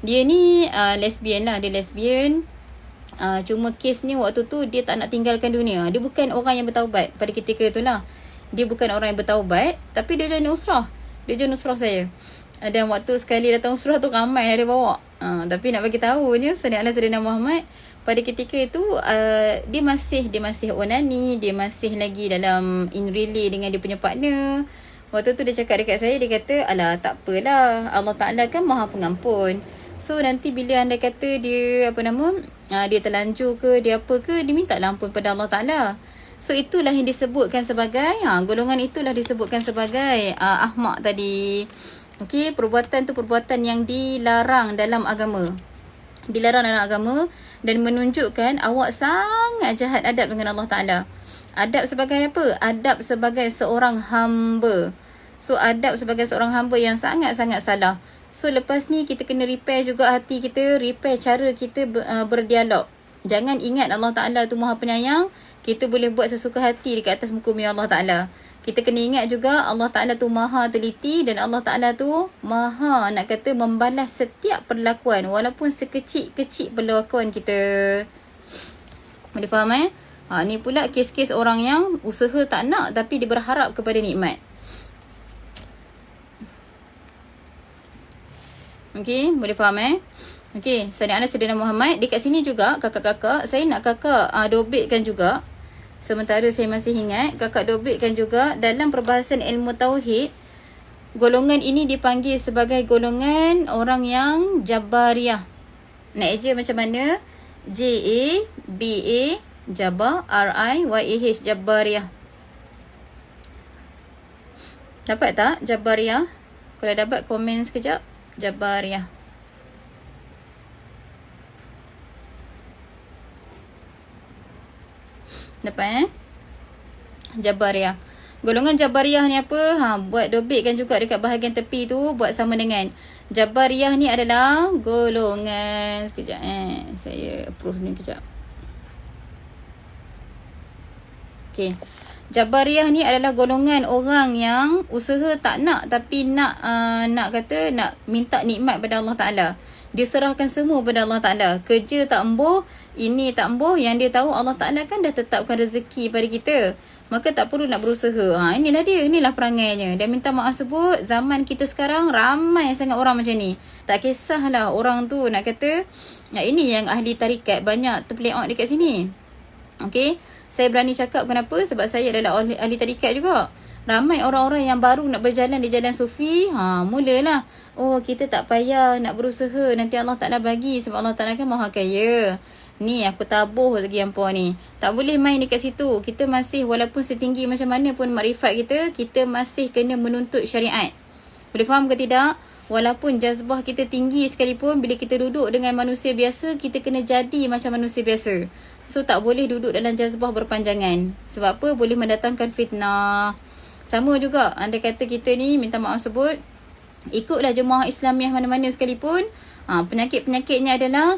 dia ni lesbian lah, dia lesbian. Cuma kes ni waktu tu dia tak nak tinggalkan dunia. Dia bukan orang yang bertaubat pada ketika tu lah. Dia bukan orang yang bertaubat, tapi dia join usrah. Dia join usrah saya. Dan waktu sekali datang usrah tu ramai dia bawa. Tapi nak bagi tahu je, Saudara Muhammad pada ketika itu dia masih onani, dia masih lagi dalam in relay dengan dia punya partner. Waktu tu dia cakap dekat saya, dia kata, alah tak apalah, Allah Ta'ala kan maha pengampun. So nanti bila anda kata dia dia terlanjur ke, dia apa ke, dia minta ampun pada Allah Ta'ala. So itulah yang disebutkan sebagai golongan itulah disebutkan sebagai ahmak tadi. Okey, perbuatan tu perbuatan yang dilarang dalam agama. Dilarang dalam agama dan menunjukkan awak sangat jahat adab dengan Allah Ta'ala. Adab sebagai apa? Adab sebagai seorang hamba. So adab sebagai seorang hamba yang sangat-sangat salah. So lepas ni kita kena repair juga hati kita, repair cara kita berdialog. Jangan ingat Allah Ta'ala tu maha penyayang, kita boleh buat sesuka hati dekat atas muka bumi Allah Ta'ala. Kita kena ingat juga Allah Ta'ala tu maha teliti dan Allah Ta'ala tu maha nak kata membalas setiap perlakuan walaupun sekecil-kecil perlakuan kita. Boleh faham ni pula kes-kes orang yang usaha tak nak tapi dia berharap kepada nikmat. Okey, boleh faham Okey, Saudara Muhammad, dekat sini juga kakak-kakak, saya nak kakak dobitkan juga. Sementara saya masih ingat, kakak dobitkan juga dalam perbahasan ilmu tauhid, golongan ini dipanggil sebagai golongan orang yang Jabariyah. Nak eja macam mana? J-A-B-A Jabar, R-I-Y-A-H, Jabariyah. Dapat tak Jabariyah? Kalau dapat komen sekejap. Jabariyah. Dapat Jabariyah. Golongan Jabariyah ni apa? Buat dobitkan juga dekat bahagian tepi tu, buat sama dengan Jabariyah ni adalah golongan, sekejap saya approve ni kejap. Okey. Jabariyah ni adalah golongan orang yang usaha tak nak tapi nak kata nak minta nikmat pada Allah Ta'ala. Dia serahkan semua pada Allah Ta'ala. Kerja tak embuh, ini tak embuh, yang dia tahu Allah Ta'ala kan dah tetapkan rezeki pada kita. Maka tak perlu nak berusaha. Inilah dia, inilah perangainya. Dan minta maaf sebut, zaman kita sekarang ramai sangat orang macam ni. Tak kisahlah orang tu nak kata, ini yang ahli tarikat banyak terpeleot dekat sini. Okey, saya berani cakap kenapa? Sebab saya adalah ahli tarikat juga. Ramai orang-orang yang baru nak berjalan di jalan sufi, mulalah. Oh, kita tak payah nak berusaha, nanti Allah Ta'ala bagi sebab Allah Ta'ala kan maha kaya. Ni aku tabuh lagi hampa ni. Tak boleh main dekat situ. Kita masih walaupun setinggi macam mana pun makrifat kita masih kena menuntut syariat. Boleh faham ke tidak? Walaupun jazbah kita tinggi sekalipun, bila kita duduk dengan manusia biasa, kita kena jadi macam manusia biasa. So tak boleh duduk dalam jazbah berpanjangan. Sebab apa? Boleh mendatangkan fitnah. Sama juga, anda kata kita ni, minta maaf sebut, ikutlah jemaah Islamiah mana-mana sekalipun, penyakit-penyakitnya adalah,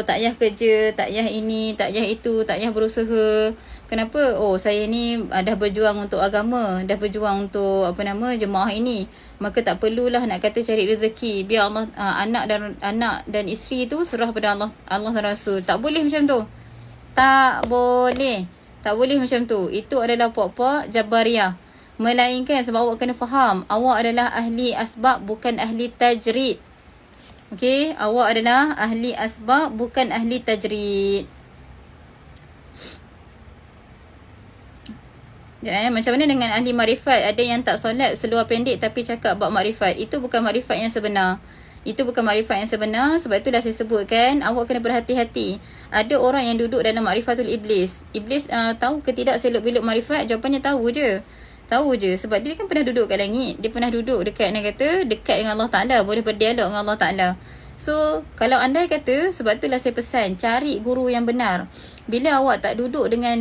tak payah kerja, tak payah ini, tak payah itu, tak payah berusaha. Kenapa? Saya ni dah berjuang untuk agama, dah berjuang untuk jemaah ini. Maka tak perlulah nak kata cari rezeki. Biar Allah, anak dan isteri tu serah pada Allah dan Rasul. Tak boleh macam tu. Tak boleh. Tak boleh macam tu. Itu adalah puak-puak Jabariyah. Melainkan sebab awak kena faham, awak adalah ahli asbab, bukan ahli tajrid. Okey, awak adalah ahli asbab, bukan ahli tajrid. Macam mana dengan ahli makrifat? Ada yang tak solat seluar pendek tapi cakap bab makrifat. Itu bukan makrifat yang sebenar. Itu bukan makrifat yang sebenar. Sebab itulah saya sebutkan, awak kena berhati-hati. Ada orang yang duduk dalam makrifatul iblis. Iblis tahu ke tidak seluk-beluk makrifat? Jawapannya tahu je. Tahu je. Sebab dia kan pernah duduk kat langit. Dia pernah duduk dekat dengan Allah Ta'ala. Boleh berdialog dengan Allah Ta'ala. So, kalau anda kata, sebab itulah saya pesan, cari guru yang benar. Bila awak tak duduk dengan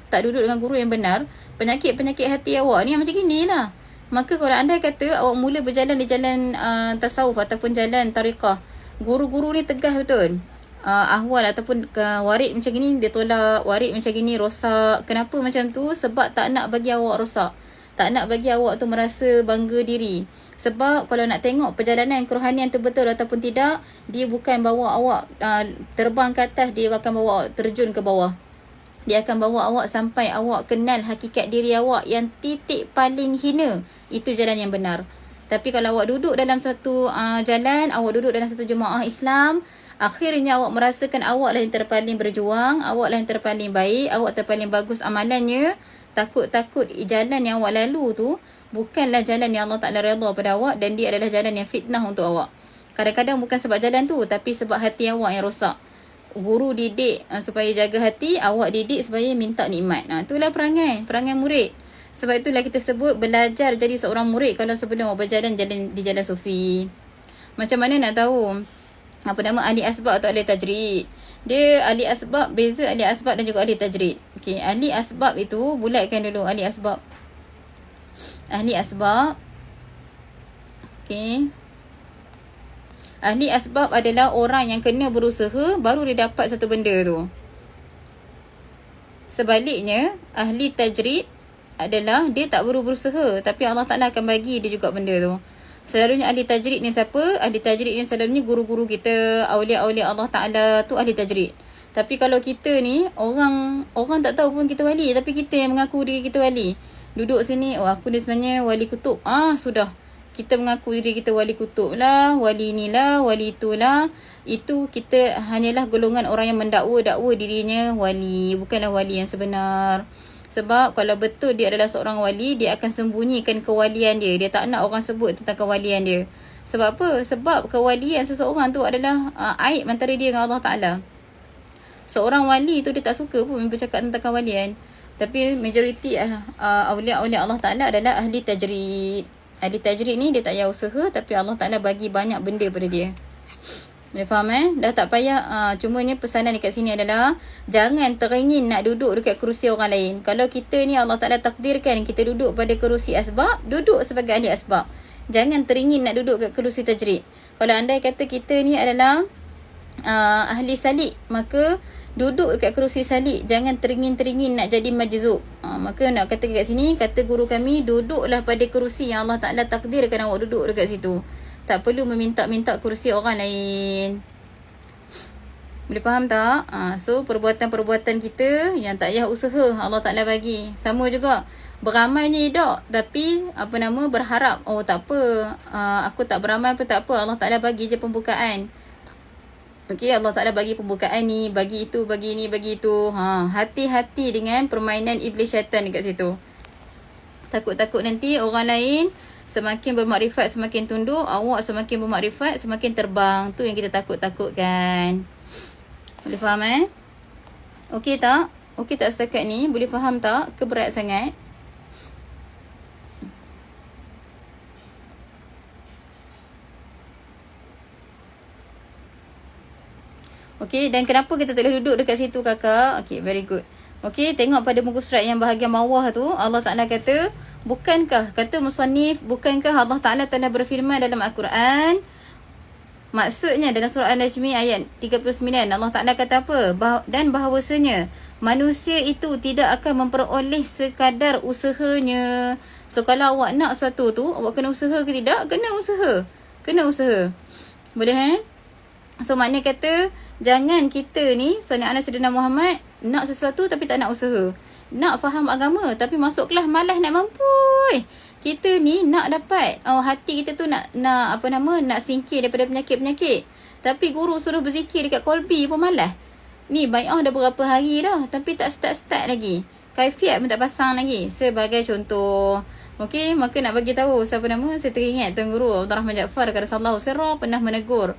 tak duduk dengan guru yang benar, penyakit-penyakit hati awak ni macam gini lah. Maka kalau anda kata awak mula berjalan di jalan tasawuf ataupun jalan tariqah, guru-guru ni tegas betul. Ahwal ataupun warid macam gini dia tolak, warid macam gini rosak. Kenapa macam tu? Sebab tak nak bagi awak rosak. Tak nak bagi awak tu merasa bangga diri. Sebab kalau nak tengok perjalanan kerohanian tu betul ataupun tidak, dia bukan bawa awak terbang ke atas, dia akan bawa awak terjun ke bawah. Dia akan bawa awak sampai awak kenal hakikat diri awak yang titik paling hina. Itu jalan yang benar. Tapi kalau awak duduk dalam satu jalan, awak duduk dalam satu jemaah Islam, akhirnya awak merasakan awak lah yang terpaling berjuang, awak lah yang terpaling baik, awak terpaling bagus amalannya. Takut-takut jalan yang awak lalu tu bukanlah jalan yang Allah Ta'ala redha pada awak, dan dia adalah jalan yang fitnah untuk awak. Kadang-kadang bukan sebab jalan tu, tapi sebab hati awak yang rosak. Guru didik supaya jaga hati, awak didik supaya minta nikmat. Itulah perangai murid. Sebab itulah kita sebut belajar jadi seorang murid kalau sebelum awak berjalan di jalan sufi. Macam mana nak tahu ahli asbab atau ahli tajrid? Dia ahli asbab, beza ahli asbab dan juga ahli tajrid. Okey, ahli asbab itu, bulatkan dulu ahli asbab. Ahli asbab. Okey. Ahli asbab adalah orang yang kena berusaha baru dia dapat satu benda tu. Sebaliknya, ahli tajrid adalah dia tak perlu berusaha, tapi Allah Ta'ala akan bagi dia juga benda tu. Selalunya ahli tajrid ni siapa? Ahli tajrid ni selalunya guru-guru kita, awliya-awliya Allah Ta'ala tu ahli tajrid. Tapi kalau kita ni, orang tak tahu pun kita wali, tapi kita yang mengaku diri kita wali. Duduk sini, aku ni sebenarnya wali kutub. Sudah. Kita mengaku diri kita wali kutub lah, wali inilah, wali itulah. Itu kita hanyalah golongan orang yang mendakwa dirinya wali. Bukanlah wali yang sebenar. Sebab kalau betul dia adalah seorang wali, dia akan sembunyikan kewalian dia. Dia tak nak orang sebut tentang kewalian dia. Sebab apa? Sebab kewalian seseorang tu adalah aib antara dia dengan Allah Ta'ala. Seorang wali tu dia tak suka pun bercakap tentang kewalian. Tapi majoriti awliya-awliya Allah Ta'ala adalah ahli tajrid. Ahli tajrid ni dia tak payah usaha, tapi Allah Ta'ala bagi banyak benda pada dia. Boleh faham Dah tak payah. Cumanya pesanan dekat sini adalah jangan teringin nak duduk dekat kerusi orang lain. Kalau kita ni Allah Ta'ala takdirkan kita duduk pada kerusi asbab, duduk sebagai ahli asbab. Jangan teringin nak duduk kat kerusi tajrid. Kalau andai kata kita ni adalah ahli salik, maka duduk dekat kerusi salik. Jangan teringin-teringin nak jadi majzub. Maka nak kata kat sini, kata guru kami, duduklah pada kerusi yang Allah Ta'ala takdirkan awak duduk dekat situ. Tak perlu meminta-minta kerusi orang lain. Boleh faham tak? So perbuatan-perbuatan kita yang tak payah usaha Allah Ta'ala bagi. Sama juga beramal ni tak, tapi berharap, tak apa, aku tak beramal pun tak apa, Allah Ta'ala bagi je pembukaan. Okey, Allah Ta'ala bagi pembukaan ni, bagi itu, bagi ni, bagi itu. Hati-hati dengan permainan iblis syaitan dekat situ. Takut-takut nanti orang lain semakin bermakrifat semakin tunduk, awak semakin bermakrifat semakin terbang. Tu yang kita takut-takutkan. Boleh faham Okey tak? Okey tak setakat ni? Boleh faham tak? Keberat sangat? Okey, dan kenapa kita tak boleh duduk dekat situ kakak? Okey, very good. Okey, tengok pada muka surat yang bahagian bawah tu, Allah Ta'ala kata, kata musannif, bukankah Allah Ta'ala telah berfirman dalam Al-Quran? Maksudnya dalam surah An-Najmi ayat 39, Allah Ta'ala kata apa? Dan bahawasanya manusia itu tidak akan memperoleh sekadar usahanya. So kalau awak nak sesuatu tu, awak kena usaha ke tidak? Kena usaha. Boleh So maknanya kata, jangan kita ni, Sayyidina Anas Sayyidina Muhammad nak sesuatu tapi tak nak usaha. nak faham agama tapi masuk kelas malas nak mampus. Kita ni nak dapat hati kita tu nak nak singkir daripada penyakit-penyakit. Tapi guru suruh berzikir dekat kolbi pun malas. Ni bai'ah dah berapa hari dah tapi tak start lagi. Kaifiat pun tak pasang lagi. Sebagai contoh. Okey, maka nak bagi tahu saya teringat Tuan Guru Abdul Rahman Jaafar Qaddasallahu sirra pernah menegur.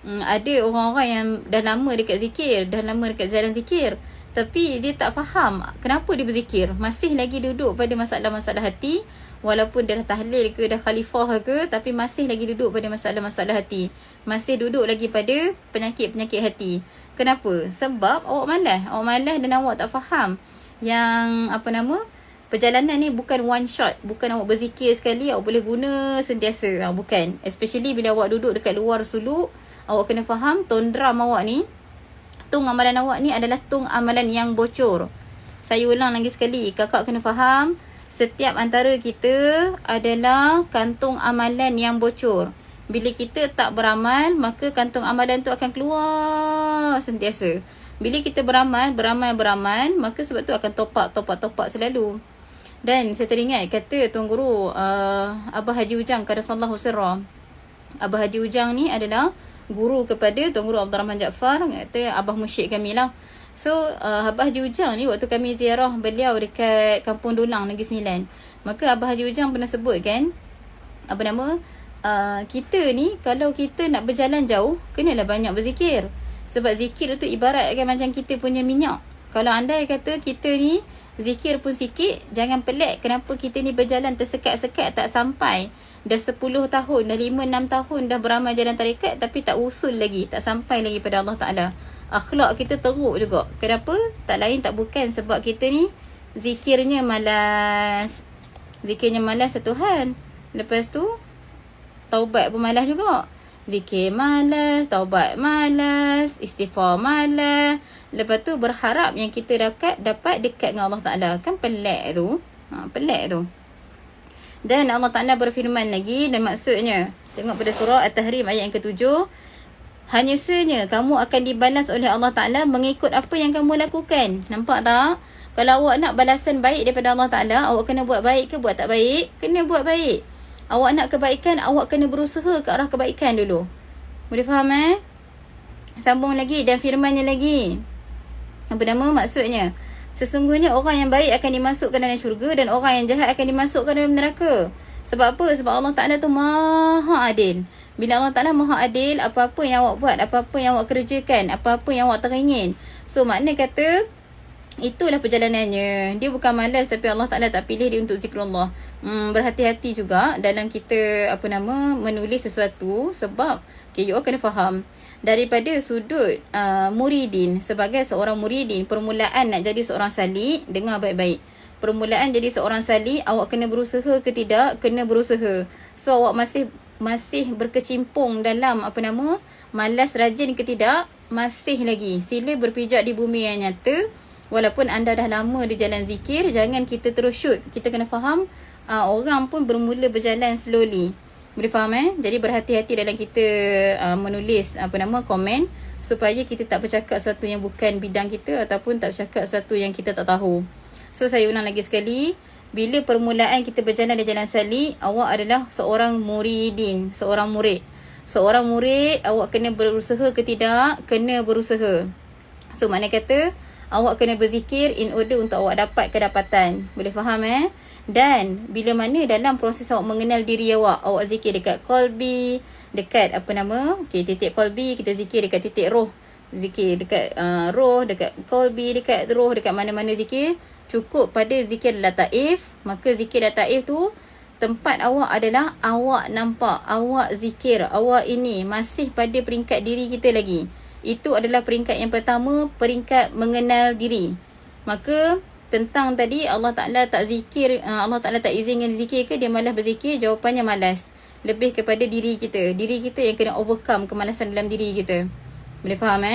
Ada orang-orang yang dah lama dekat zikir, dah lama dekat jalan zikir. Tapi dia tak faham kenapa dia berzikir. Masih lagi duduk pada masalah-masalah hati. Walaupun dia dah tahlil ke, dah khalifah ke, tapi masih lagi duduk pada masalah-masalah hati. Masih duduk lagi pada penyakit-penyakit hati. Kenapa? Sebab awak malas. Awak malas dan awak tak faham yang perjalanan ni bukan one shot. Bukan awak berzikir sekali, awak boleh guna sentiasa. Bukan. Especially bila awak duduk dekat luar suluk, awak kena faham tone drum awak ni, tung amalan awak ni adalah tung amalan yang bocor. Saya ulang lagi sekali, kakak kena faham, setiap antara kita adalah kantung amalan yang bocor. Bila kita tak beramal, maka kantung amalan tu akan keluar sentiasa. Bila kita beramal, maka sebab tu akan top up selalu. Dan saya teringat kata Tuan Guru Abah Haji Ujang Qaddasallahu sirra. Abah Haji Ujang ni adalah guru kepada Tuan Guru Abdul Rahman Jaafar, kata abah musyik kami lah. So Abah Haji Ujang ni waktu kami ziarah beliau dekat Kampung Dolang Negeri Sembilan, maka Abah Haji Ujang pernah sebut kan, kita ni kalau kita nak berjalan jauh, kenalah banyak berzikir. Sebab zikir tu ibarat kan macam kita punya minyak. Kalau andai kata kita ni zikir pun sikit, jangan pelik kenapa kita ni berjalan tersekat-sekat tak sampai. Dah 10 tahun, dah 5-6 tahun dah beramal jalan tarikat tapi tak usul lagi, tak sampai lagi pada Allah Ta'ala. Akhlak kita teruk juga. Kenapa? Tak lain tak bukan sebab kita ni zikirnya malas. Zikirnya malas Tuhan. Lepas tu taubat pun malas juga. Zikir malas, taubat malas, istighfar malas. Lepas tu berharap yang kita dapat dekat dengan Allah Ta'ala. Kan pelik tu. Pelik tu. Dan Allah Ta'ala berfirman lagi, dan maksudnya tengok pada surah At-Tahrim ayat yang ke-7, hanya sahaja kamu akan dibalas oleh Allah Ta'ala mengikut apa yang kamu lakukan. Nampak tak? Kalau awak nak balasan baik daripada Allah Ta'ala, awak kena buat baik ke buat tak baik? Kena buat baik. Awak nak kebaikan, awak kena berusaha ke arah kebaikan dulu. Boleh faham Sambung lagi, dan firmannya lagi. Maksudnya, sesungguhnya orang yang baik akan dimasukkan dalam syurga dan orang yang jahat akan dimasukkan dalam neraka. Sebab apa? Sebab Allah Ta'ala tu maha adil. Bila Allah Ta'ala maha adil, apa-apa yang awak buat, apa-apa yang awak kerjakan, apa-apa yang awak teringin. So makna kata, itulah perjalanannya. Dia bukan malas tapi Allah Ta'ala tak pilih dia untuk zikrullah. Berhati-hati juga dalam kita menulis sesuatu. Sebab you all kena faham daripada sudut muridin. Sebagai seorang muridin, permulaan nak jadi seorang salik, dengar baik-baik. Permulaan jadi seorang salik, awak kena berusaha ke tidak? Kena berusaha. So awak masih berkecimpung dalam malas rajin ke tidak? Masih lagi. Sila berpijak di bumi yang nyata. Walaupun anda dah lama di jalan zikir, jangan kita terus shoot. Kita kena faham orang pun bermula berjalan slowly. Boleh faham Jadi berhati-hati dalam kita menulis komen, supaya kita tak bercakap sesuatu yang bukan bidang kita, ataupun tak bercakap sesuatu yang kita tak tahu. So saya ulang lagi sekali, bila permulaan kita berjalan di jalan salik, awak adalah seorang muridin, seorang murid. Seorang murid, awak kena berusaha ke tidak? Kena berusaha. So makna kata, awak kena berzikir in order untuk awak dapat kedapatan. Boleh faham Dan bila mana dalam proses awak mengenal diri awak zikir dekat kolbi, dekat titik kolbi, kita zikir dekat titik roh. Zikir dekat roh, dekat kolbi, dekat roh, dekat mana-mana zikir. Cukup pada zikir lataif. Maka zikir lataif tu, tempat awak adalah awak nampak, awak zikir, awak ini masih pada peringkat diri kita lagi. Itu adalah peringkat yang pertama, peringkat mengenal diri. Maka tentang tadi Allah Ta'ala tak zikir, Allah Ta'ala tak izinkan zikir ke dia malas berzikir? Jawapannya malas. Lebih kepada diri kita. Diri kita yang kena overcome kemalasan dalam diri kita. Boleh faham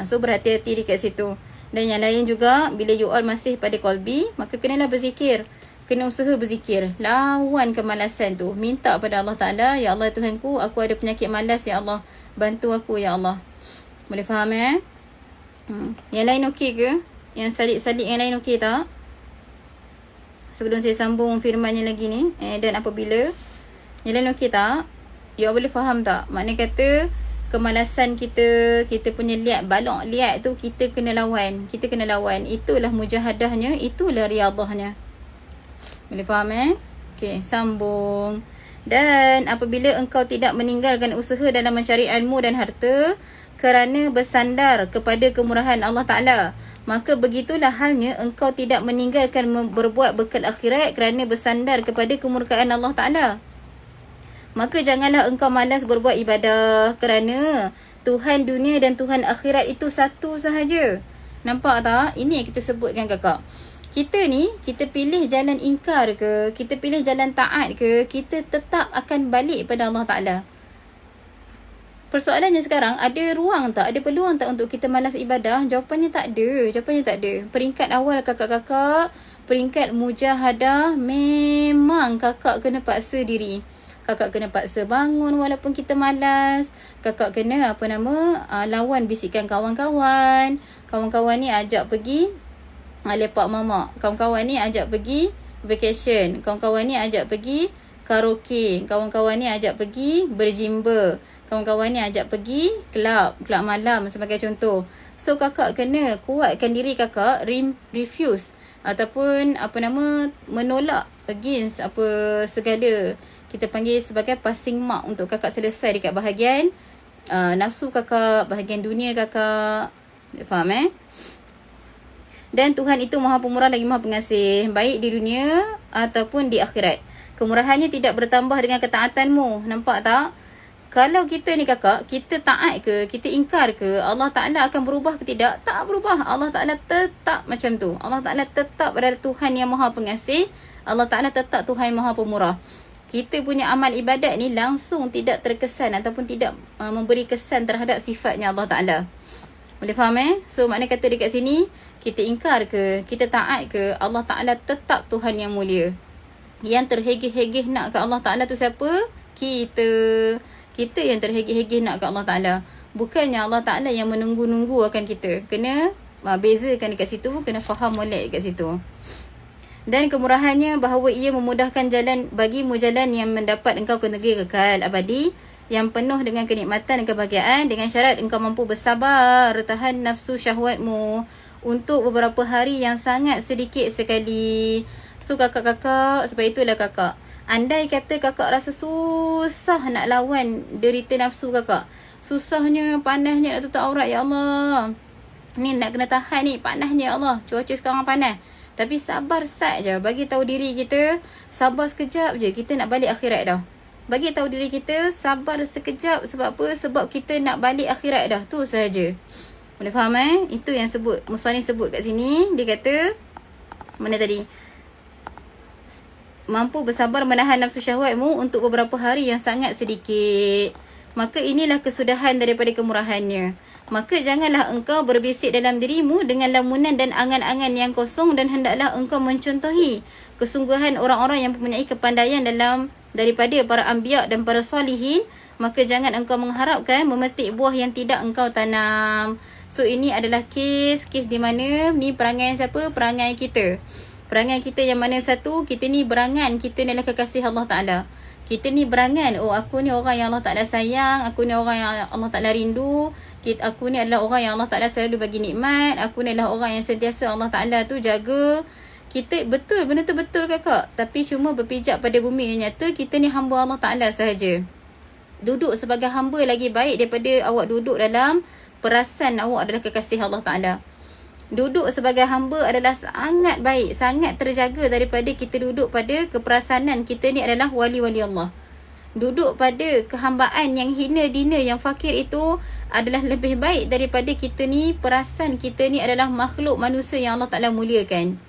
So berhati-hati dekat situ. Dan yang lain juga, bila you all masih pada kolbi, maka kenalah berzikir. Kena usaha berzikir. Lawan kemalasan tu. Minta pada Allah Ta'ala, ya Allah Tuhanku, aku ada penyakit malas, ya Allah, bantu aku, ya Allah. Boleh faham Yang lain okey ke? Yang salib-salib yang lain okey tak? Sebelum saya sambung firmannya lagi ni. Dan apabila yang lain okey tak? You boleh faham tak? Maknanya kata kemalasan kita, kita punya balok liat tu kita kena lawan. Kita kena lawan. Itulah mujahadahnya, itulah riyadahnya. Boleh faham Okey, sambung. Dan apabila engkau tidak meninggalkan usaha dalam mencari ilmu dan harta kerana bersandar kepada kemurahan Allah Ta'ala, maka begitulah halnya engkau tidak meninggalkan berbuat bekal akhirat kerana bersandar kepada kemurkaan Allah Ta'ala. Maka janganlah engkau malas berbuat ibadah kerana Tuhan dunia dan Tuhan akhirat itu satu sahaja. Nampak tak? Ini yang kita sebutkan kakak. Kita ni, kita pilih jalan ingkar ke, kita pilih jalan taat ke, kita tetap akan balik pada Allah Ta'ala. Persoalannya sekarang, ada ruang tak? Ada peluang tak untuk kita malas ibadah? Jawapannya tak ada. Peringkat awal kakak-kakak, peringkat mujahadah, memang kakak kena paksa diri. Kakak kena paksa bangun walaupun kita malas. Kakak kena lawan bisikan kawan-kawan. Kawan-kawan ni ajak pergi lepak mamak. Kawan-kawan ni ajak pergi vacation. Kawan-kawan ni ajak pergi karaoke. Kawan-kawan ni ajak pergi berjimba. Kawan-kawan ni ajak pergi kelab malam sebagai contoh. So kakak kena kuatkan diri kakak refuse ataupun menolak against segala kita panggil sebagai passing mark untuk kakak selesai dekat bahagian nafsu kakak, bahagian dunia kakak. Faham Dan Tuhan itu Maha Pemurah lagi Maha Pengasih, baik di dunia ataupun di akhirat. Kemurahannya tidak bertambah dengan ketaatanmu. Nampak tak? Kalau kita ni kakak, kita taat ke, kita ingkar ke, Allah Ta'ala akan berubah ke tidak? Tak berubah. Allah Ta'ala tetap macam tu. Allah Ta'ala tetap adalah Tuhan yang Maha Pengasih. Allah Ta'ala tetap Tuhan yang Maha Pemurah. Kita punya amal ibadat ni langsung tidak terkesan ataupun tidak memberi kesan terhadap sifatnya Allah Ta'ala. Boleh faham So maknanya kata dekat sini, kita ingkar ke, kita taat ke, Allah Ta'ala tetap Tuhan yang mulia. Yang terhegeh-hegeh nak ke Allah Ta'ala tu siapa? Kita yang terhegeh-hegeh nak ke Allah Ta'ala. Bukannya Allah Ta'ala yang menunggu-nunggu akan kita. Kena bezakan dekat situ, kena faham molek dekat situ. Dan kemurahannya bahawa ia memudahkan jalan bagimu, jalan yang mendapat engkau ke negeri kekal abadi yang penuh dengan kenikmatan dan kebahagiaan, dengan syarat engkau mampu bersabar tahan nafsu syahwatmu untuk beberapa hari yang sangat sedikit sekali. So kakak-kakak, sebab itulah kakak, andai kata kakak rasa susah nak lawan derita nafsu kakak, susahnya, panasnya nak tutup aurat, ya Allah, ni nak kena tahan ni, panasnya ya Allah, cuaca sekarang panas. Tapi sabar saja, bagi tahu diri kita, sabar sekejap je, kita nak balik akhirat dah. Bagi tahu diri kita, sabar sekejap. Sebab apa? Sebab kita nak balik akhirat dah. Tu sahaja. Boleh faham Itu yang Musannif sebut kat sini. Dia kata, mana tadi? Mampu bersabar menahan nafsu syahwatmu untuk beberapa hari yang sangat sedikit. Maka inilah kesudahan daripada kemurahannya. Maka janganlah engkau berbisik dalam dirimu dengan lamunan dan angan-angan yang kosong, dan hendaklah engkau mencontohi kesungguhan orang-orang yang mempunyai kepandaian daripada para anbiya dan para salihin. Maka jangan engkau mengharapkan memetik buah yang tidak engkau tanam. So ini adalah kes di mana ni perangai siapa? Perangai kita. Perangai kita yang mana satu, kita ni berangan, kita ni adalah kekasih Allah Ta'ala. Kita ni berangan, oh aku ni orang yang Allah Ta'ala sayang, aku ni orang yang Allah Ta'ala rindu, aku ni adalah orang yang Allah Ta'ala selalu bagi nikmat, aku ni adalah orang yang sentiasa Allah Ta'ala tu jaga. Kita betul, benda tu betul kakak. Tapi cuma berpijak pada bumi yang nyata, kita ni hamba Allah Ta'ala sahaja. Duduk sebagai hamba lagi baik daripada awak duduk dalam perasan awak adalah kekasih Allah Ta'ala. Duduk sebagai hamba adalah sangat baik, sangat terjaga daripada kita duduk pada keperasanan kita ni adalah wali-wali Allah. Duduk pada kehambaan yang hina dina, yang fakir itu adalah lebih baik daripada kita ni perasan kita ni adalah makhluk manusia yang Allah Ta'ala muliakan.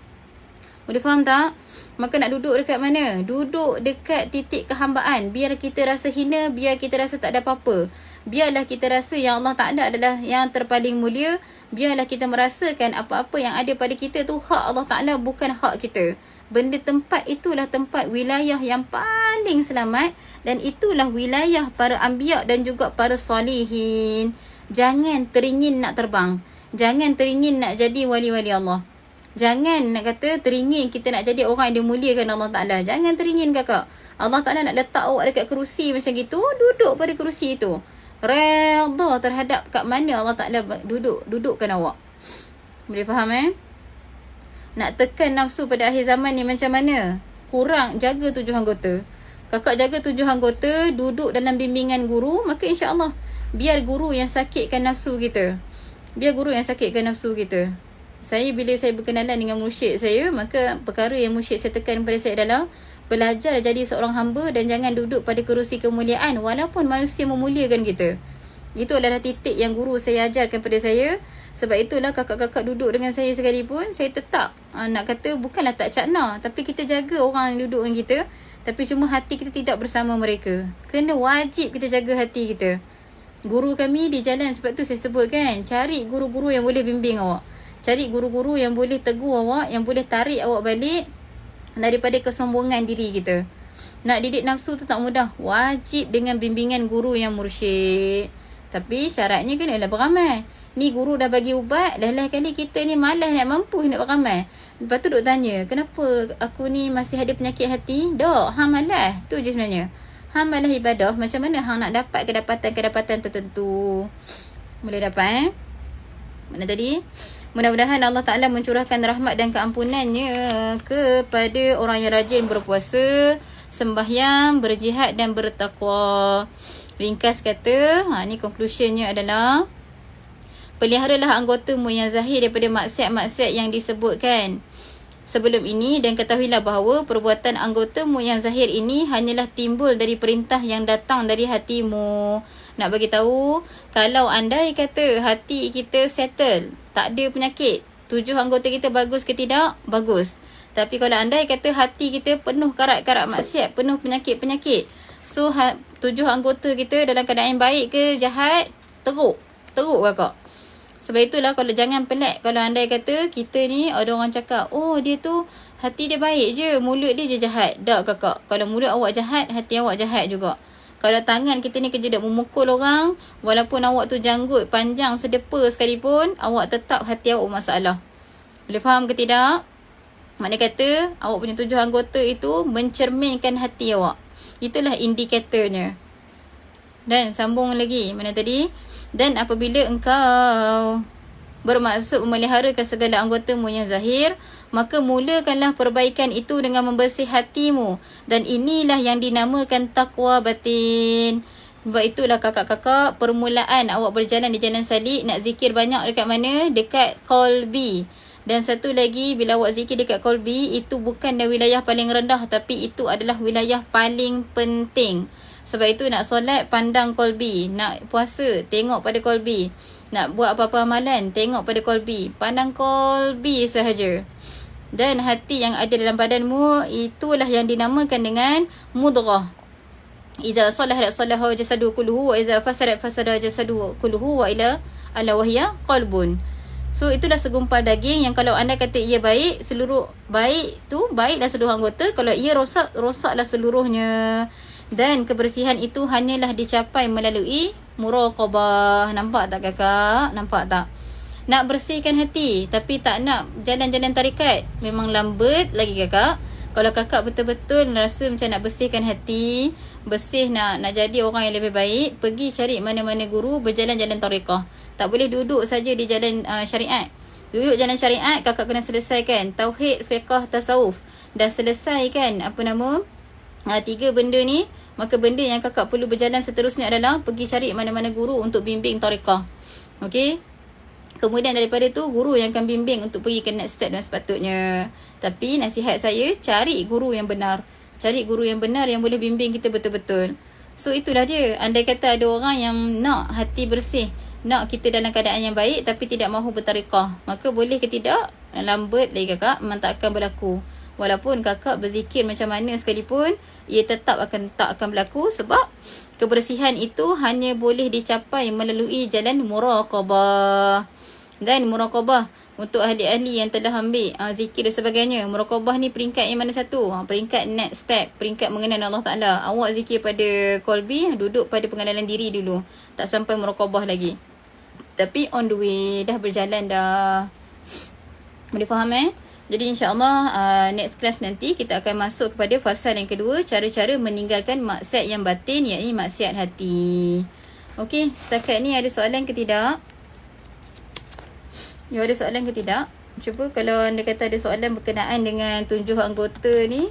Boleh faham tak? Maka nak duduk dekat mana? Duduk dekat titik kehambaan. Biar kita rasa hina, biar kita rasa tak ada apa-apa. Biarlah kita rasa yang Allah Ta'ala adalah yang terpaling mulia. Biarlah kita merasakan apa-apa yang ada pada kita tu hak Allah Ta'ala, bukan hak kita. Benda tempat itulah tempat wilayah yang paling selamat, dan itulah wilayah para anbiya dan juga para salihin. Jangan teringin nak terbang. Jangan teringin nak jadi wali-wali Allah. Jangan nak kata teringin kita nak jadi orang yang dimuliakan Allah Ta'ala. Jangan teringin kakak. Allah Ta'ala nak letak awak dekat kerusi macam gitu, duduk pada kerusi itu. Redha terhadap kat mana Allah Ta'ala dudukkan awak. Boleh faham Nak tekan nafsu pada akhir zaman ni macam mana? Kurang jaga 7 anggota. Kakak jaga 7 anggota, duduk dalam bimbingan guru, maka insya-Allah biar guru yang sakitkan nafsu kita. Bila saya berkenalan dengan mursyid saya, maka perkara yang mursyid saya tekan kepada saya adalah belajar jadi seorang hamba dan jangan duduk pada kerusi kemuliaan walaupun manusia memuliakan kita. Itu adalah titik yang guru saya ajarkan kepada saya. Sebab itulah kakak-kakak duduk dengan saya sekalipun, saya tetap nak kata bukanlah tak cakna, tapi kita jaga orang yang duduk dengan kita, tapi cuma hati kita tidak bersama mereka. Kena wajib kita jaga hati kita. Guru kami di jalan, sebab tu saya sebut kan, cari guru-guru yang boleh bimbing awak. Cari guru-guru yang boleh tegur awak, yang boleh tarik awak balik daripada kesombongan diri kita. Nak didik nafsu tu tak mudah. Wajib dengan bimbingan guru yang mursyid. Tapi syaratnya kenalah beramal. Ni guru dah bagi ubat, lain-lain kali kita ni malas nak mampu nak beramal. Lepas tu duk tanya, kenapa aku ni masih ada penyakit hati? Dok, hang malas. Tu je sebenarnya. Hang malas ibadah, macam mana hang nak dapat kedapatan-kedapatan tertentu? Boleh dapat Mana tadi? Mudah-mudahan Allah Ta'ala mencurahkan rahmat dan keampunannya kepada orang yang rajin berpuasa, sembahyang, berjihad dan bertakwa. Ringkas kata, ni conclusionnya adalah, peliharalah anggotamu yang zahir daripada maksiat-maksiat yang disebutkan sebelum ini, dan ketahuilah bahawa perbuatan anggotamu yang zahir ini hanyalah timbul dari perintah yang datang dari hatimu. Nak bagi tahu, kalau andai kata hati kita settle, tak ada penyakit, 7 anggota kita bagus ke tidak? Bagus. Tapi kalau andai kata hati kita penuh karat-karat maksiat, penuh penyakit-penyakit, so 7 anggota kita dalam keadaan baik ke jahat, teruk kakak. Sebab itulah kalau jangan pelik kalau andai kata kita ni ada orang cakap, oh dia tu hati dia baik je, mulut dia je jahat. Tak kakak, kalau mulut awak jahat, hati awak jahat juga. Kalau tangan kita ni kerja dak memukul orang, walaupun awak tu janggut panjang sedepa sekalipun, awak tetap hati awak masalah. Boleh faham ke tidak? Makna kata awak punya 7 anggota itu mencerminkan hati awak. Itulah indikatornya. Dan sambung lagi, mana tadi? Dan apabila engkau bermaksud memeliharakan segala anggotamu yang zahir, maka mulakanlah perbaikan itu dengan membersih hatimu. Dan inilah yang dinamakan taqwa batin. Sebab itulah kakak-kakak, permulaan awak berjalan di jalan salik, nak zikir banyak dekat mana? Dekat qalbi. Dan satu lagi, bila awak zikir dekat qalbi, itu bukan wilayah paling rendah, tapi itu adalah wilayah paling penting. Sebab itu nak solat, pandang qalbi. Nak puasa, tengok pada qalbi. Nak buat apa-apa amalan, tengok pada qalbi. Pandang qalbi sahaja. Dan hati yang ada dalam badanmu, itulah yang dinamakan dengan mudghah. Iza salahat salaha jasadu kulluhu, wa iza fasadat fasada jasadu kulluhu, wa ila ala wahya qalbun. So itulah segumpal daging yang kalau anda kata ia baik, seluruh baik tu baiklah seluruh anggota. Kalau ia rosak, rosaklah seluruhnya. Dan kebersihan itu hanyalah dicapai melalui muraqabah. Nampak tak kakak? Nampak tak? Nak bersihkan hati, tapi tak nak jalan-jalan tarikat. Memang lambat lagi kakak. Kalau kakak betul-betul rasa macam nak bersihkan hati, bersih nak jadi orang yang lebih baik, pergi cari mana-mana guru, berjalan-jalan tarikah. Tak boleh duduk saja di jalan syariat. Duduk jalan syariat, kakak kena selesaikan tauhid, fiqh, tasawuf. Dah selesai kan 3 benda ni, maka benda yang kakak perlu berjalan seterusnya adalah pergi cari mana-mana guru untuk bimbing tarikah. Okey? Kemudian daripada tu, guru yang akan bimbing untuk pergi ke next step dan sepatutnya. Tapi nasihat saya, cari guru yang benar. Cari guru yang benar yang boleh bimbing kita betul-betul. So itulah dia. Andai kata ada orang yang nak hati bersih, nak kita dalam keadaan yang baik tapi tidak mahu bertarikah, maka boleh ke tidak? Lambat lagi kakak, memang tak akan berlaku. Walaupun kakak berzikir macam mana sekalipun, ia tetap tak akan berlaku, sebab kebersihan itu hanya boleh dicapai melalui jalan muraqabah. Dan muraqabah untuk ahli-ahli yang telah ambil zikir dan sebagainya, muraqabah ni peringkat yang mana satu? Peringkat next step, peringkat mengenal Allah Ta'ala. Awak zikir pada qalbi, duduk pada pengenalan diri dulu, tak sampai muraqabah lagi. Tapi on the way, dah berjalan dah. Boleh faham Jadi insyaAllah next class nanti kita akan masuk kepada fasal yang kedua, cara-cara meninggalkan maksiat yang batin, iaitu maksiat hati. Okey, setakat ni ada soalan ke tidak? You ada soalan ke tidak? Cuba kalau anda kata ada soalan berkenaan dengan 7 anggota ni.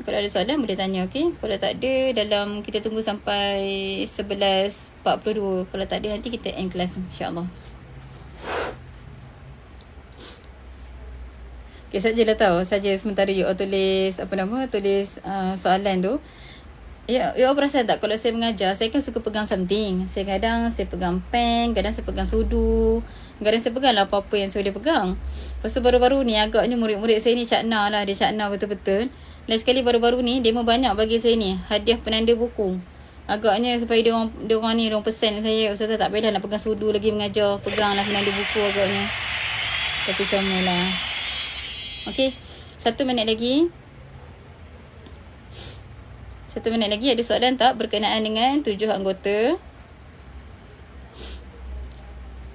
Kalau ada soalan boleh tanya, okey? Kalau tak ada, dalam kita tunggu sampai 11.42. Kalau tak ada, nanti kita end class insyaAllah. Okay, sajalah tahu. Saja sementara you tulis, tulis soalan tu. You perasan tak kalau saya mengajar, saya kan suka pegang something. Kadang saya pegang pen, kadang saya pegang sudu, kadang saya pegang lah apa-apa yang saya boleh pegang. Lepas tu baru-baru ni agaknya murid-murid saya ni cakna lah. Dia cakna betul-betul. Lain sekali baru-baru ni demo banyak bagi saya ni hadiah penanda buku. Agaknya supaya dia orang ni pesan saya, ustazah tak payah nak pegang sudu lagi mengajar, peganglah penanda buku agaknya. Tapi comellah. Okey, 1 minit lagi. 1 minit lagi, ada soalan tak berkenaan dengan 7 anggota?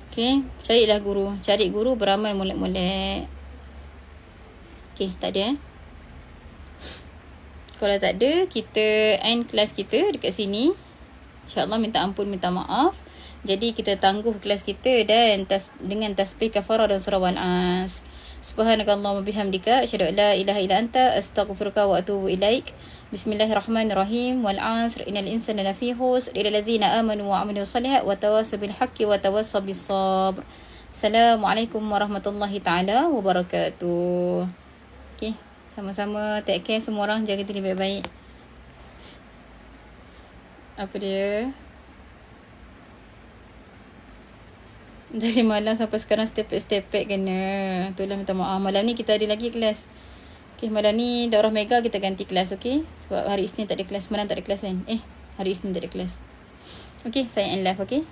Okey, carilah guru. Cari guru beramal molek-molek. Okey, tak ada Kalau tak ada, kita end kelas kita dekat sini. InsyaAllah minta ampun, minta maaf. Jadi kita tangguh kelas kita dan dengan tasbih kafarah dan surah Wal-As. Subhanakallahumma bihamdika asyhadu an la ilaha illa anta astaghfiruka wa atubu ilaik. Bismillahirrahmanirrahim. Wal-'asr innal insana lafi khusr illa allazina amanu wa 'amilus shalihat wa tawassaw bil haqqi wa tawassaw bis sabr. Assalamualaikum warahmatullahi taala wabarakatuh. Okey, sama-sama take care semua orang, jaga diri baik-baik. Apa dia? Dari malam sampai sekarang stepek-stepek kena. Itulah minta maaf. Malam ni kita ada lagi kelas. Okay, malam ni Daurah Mega kita ganti kelas, okay? Sebab hari Isnin tak ada kelas. Malam tak ada kelas kan? Hari Isnin tak ada kelas. Okay, saya end live, okay?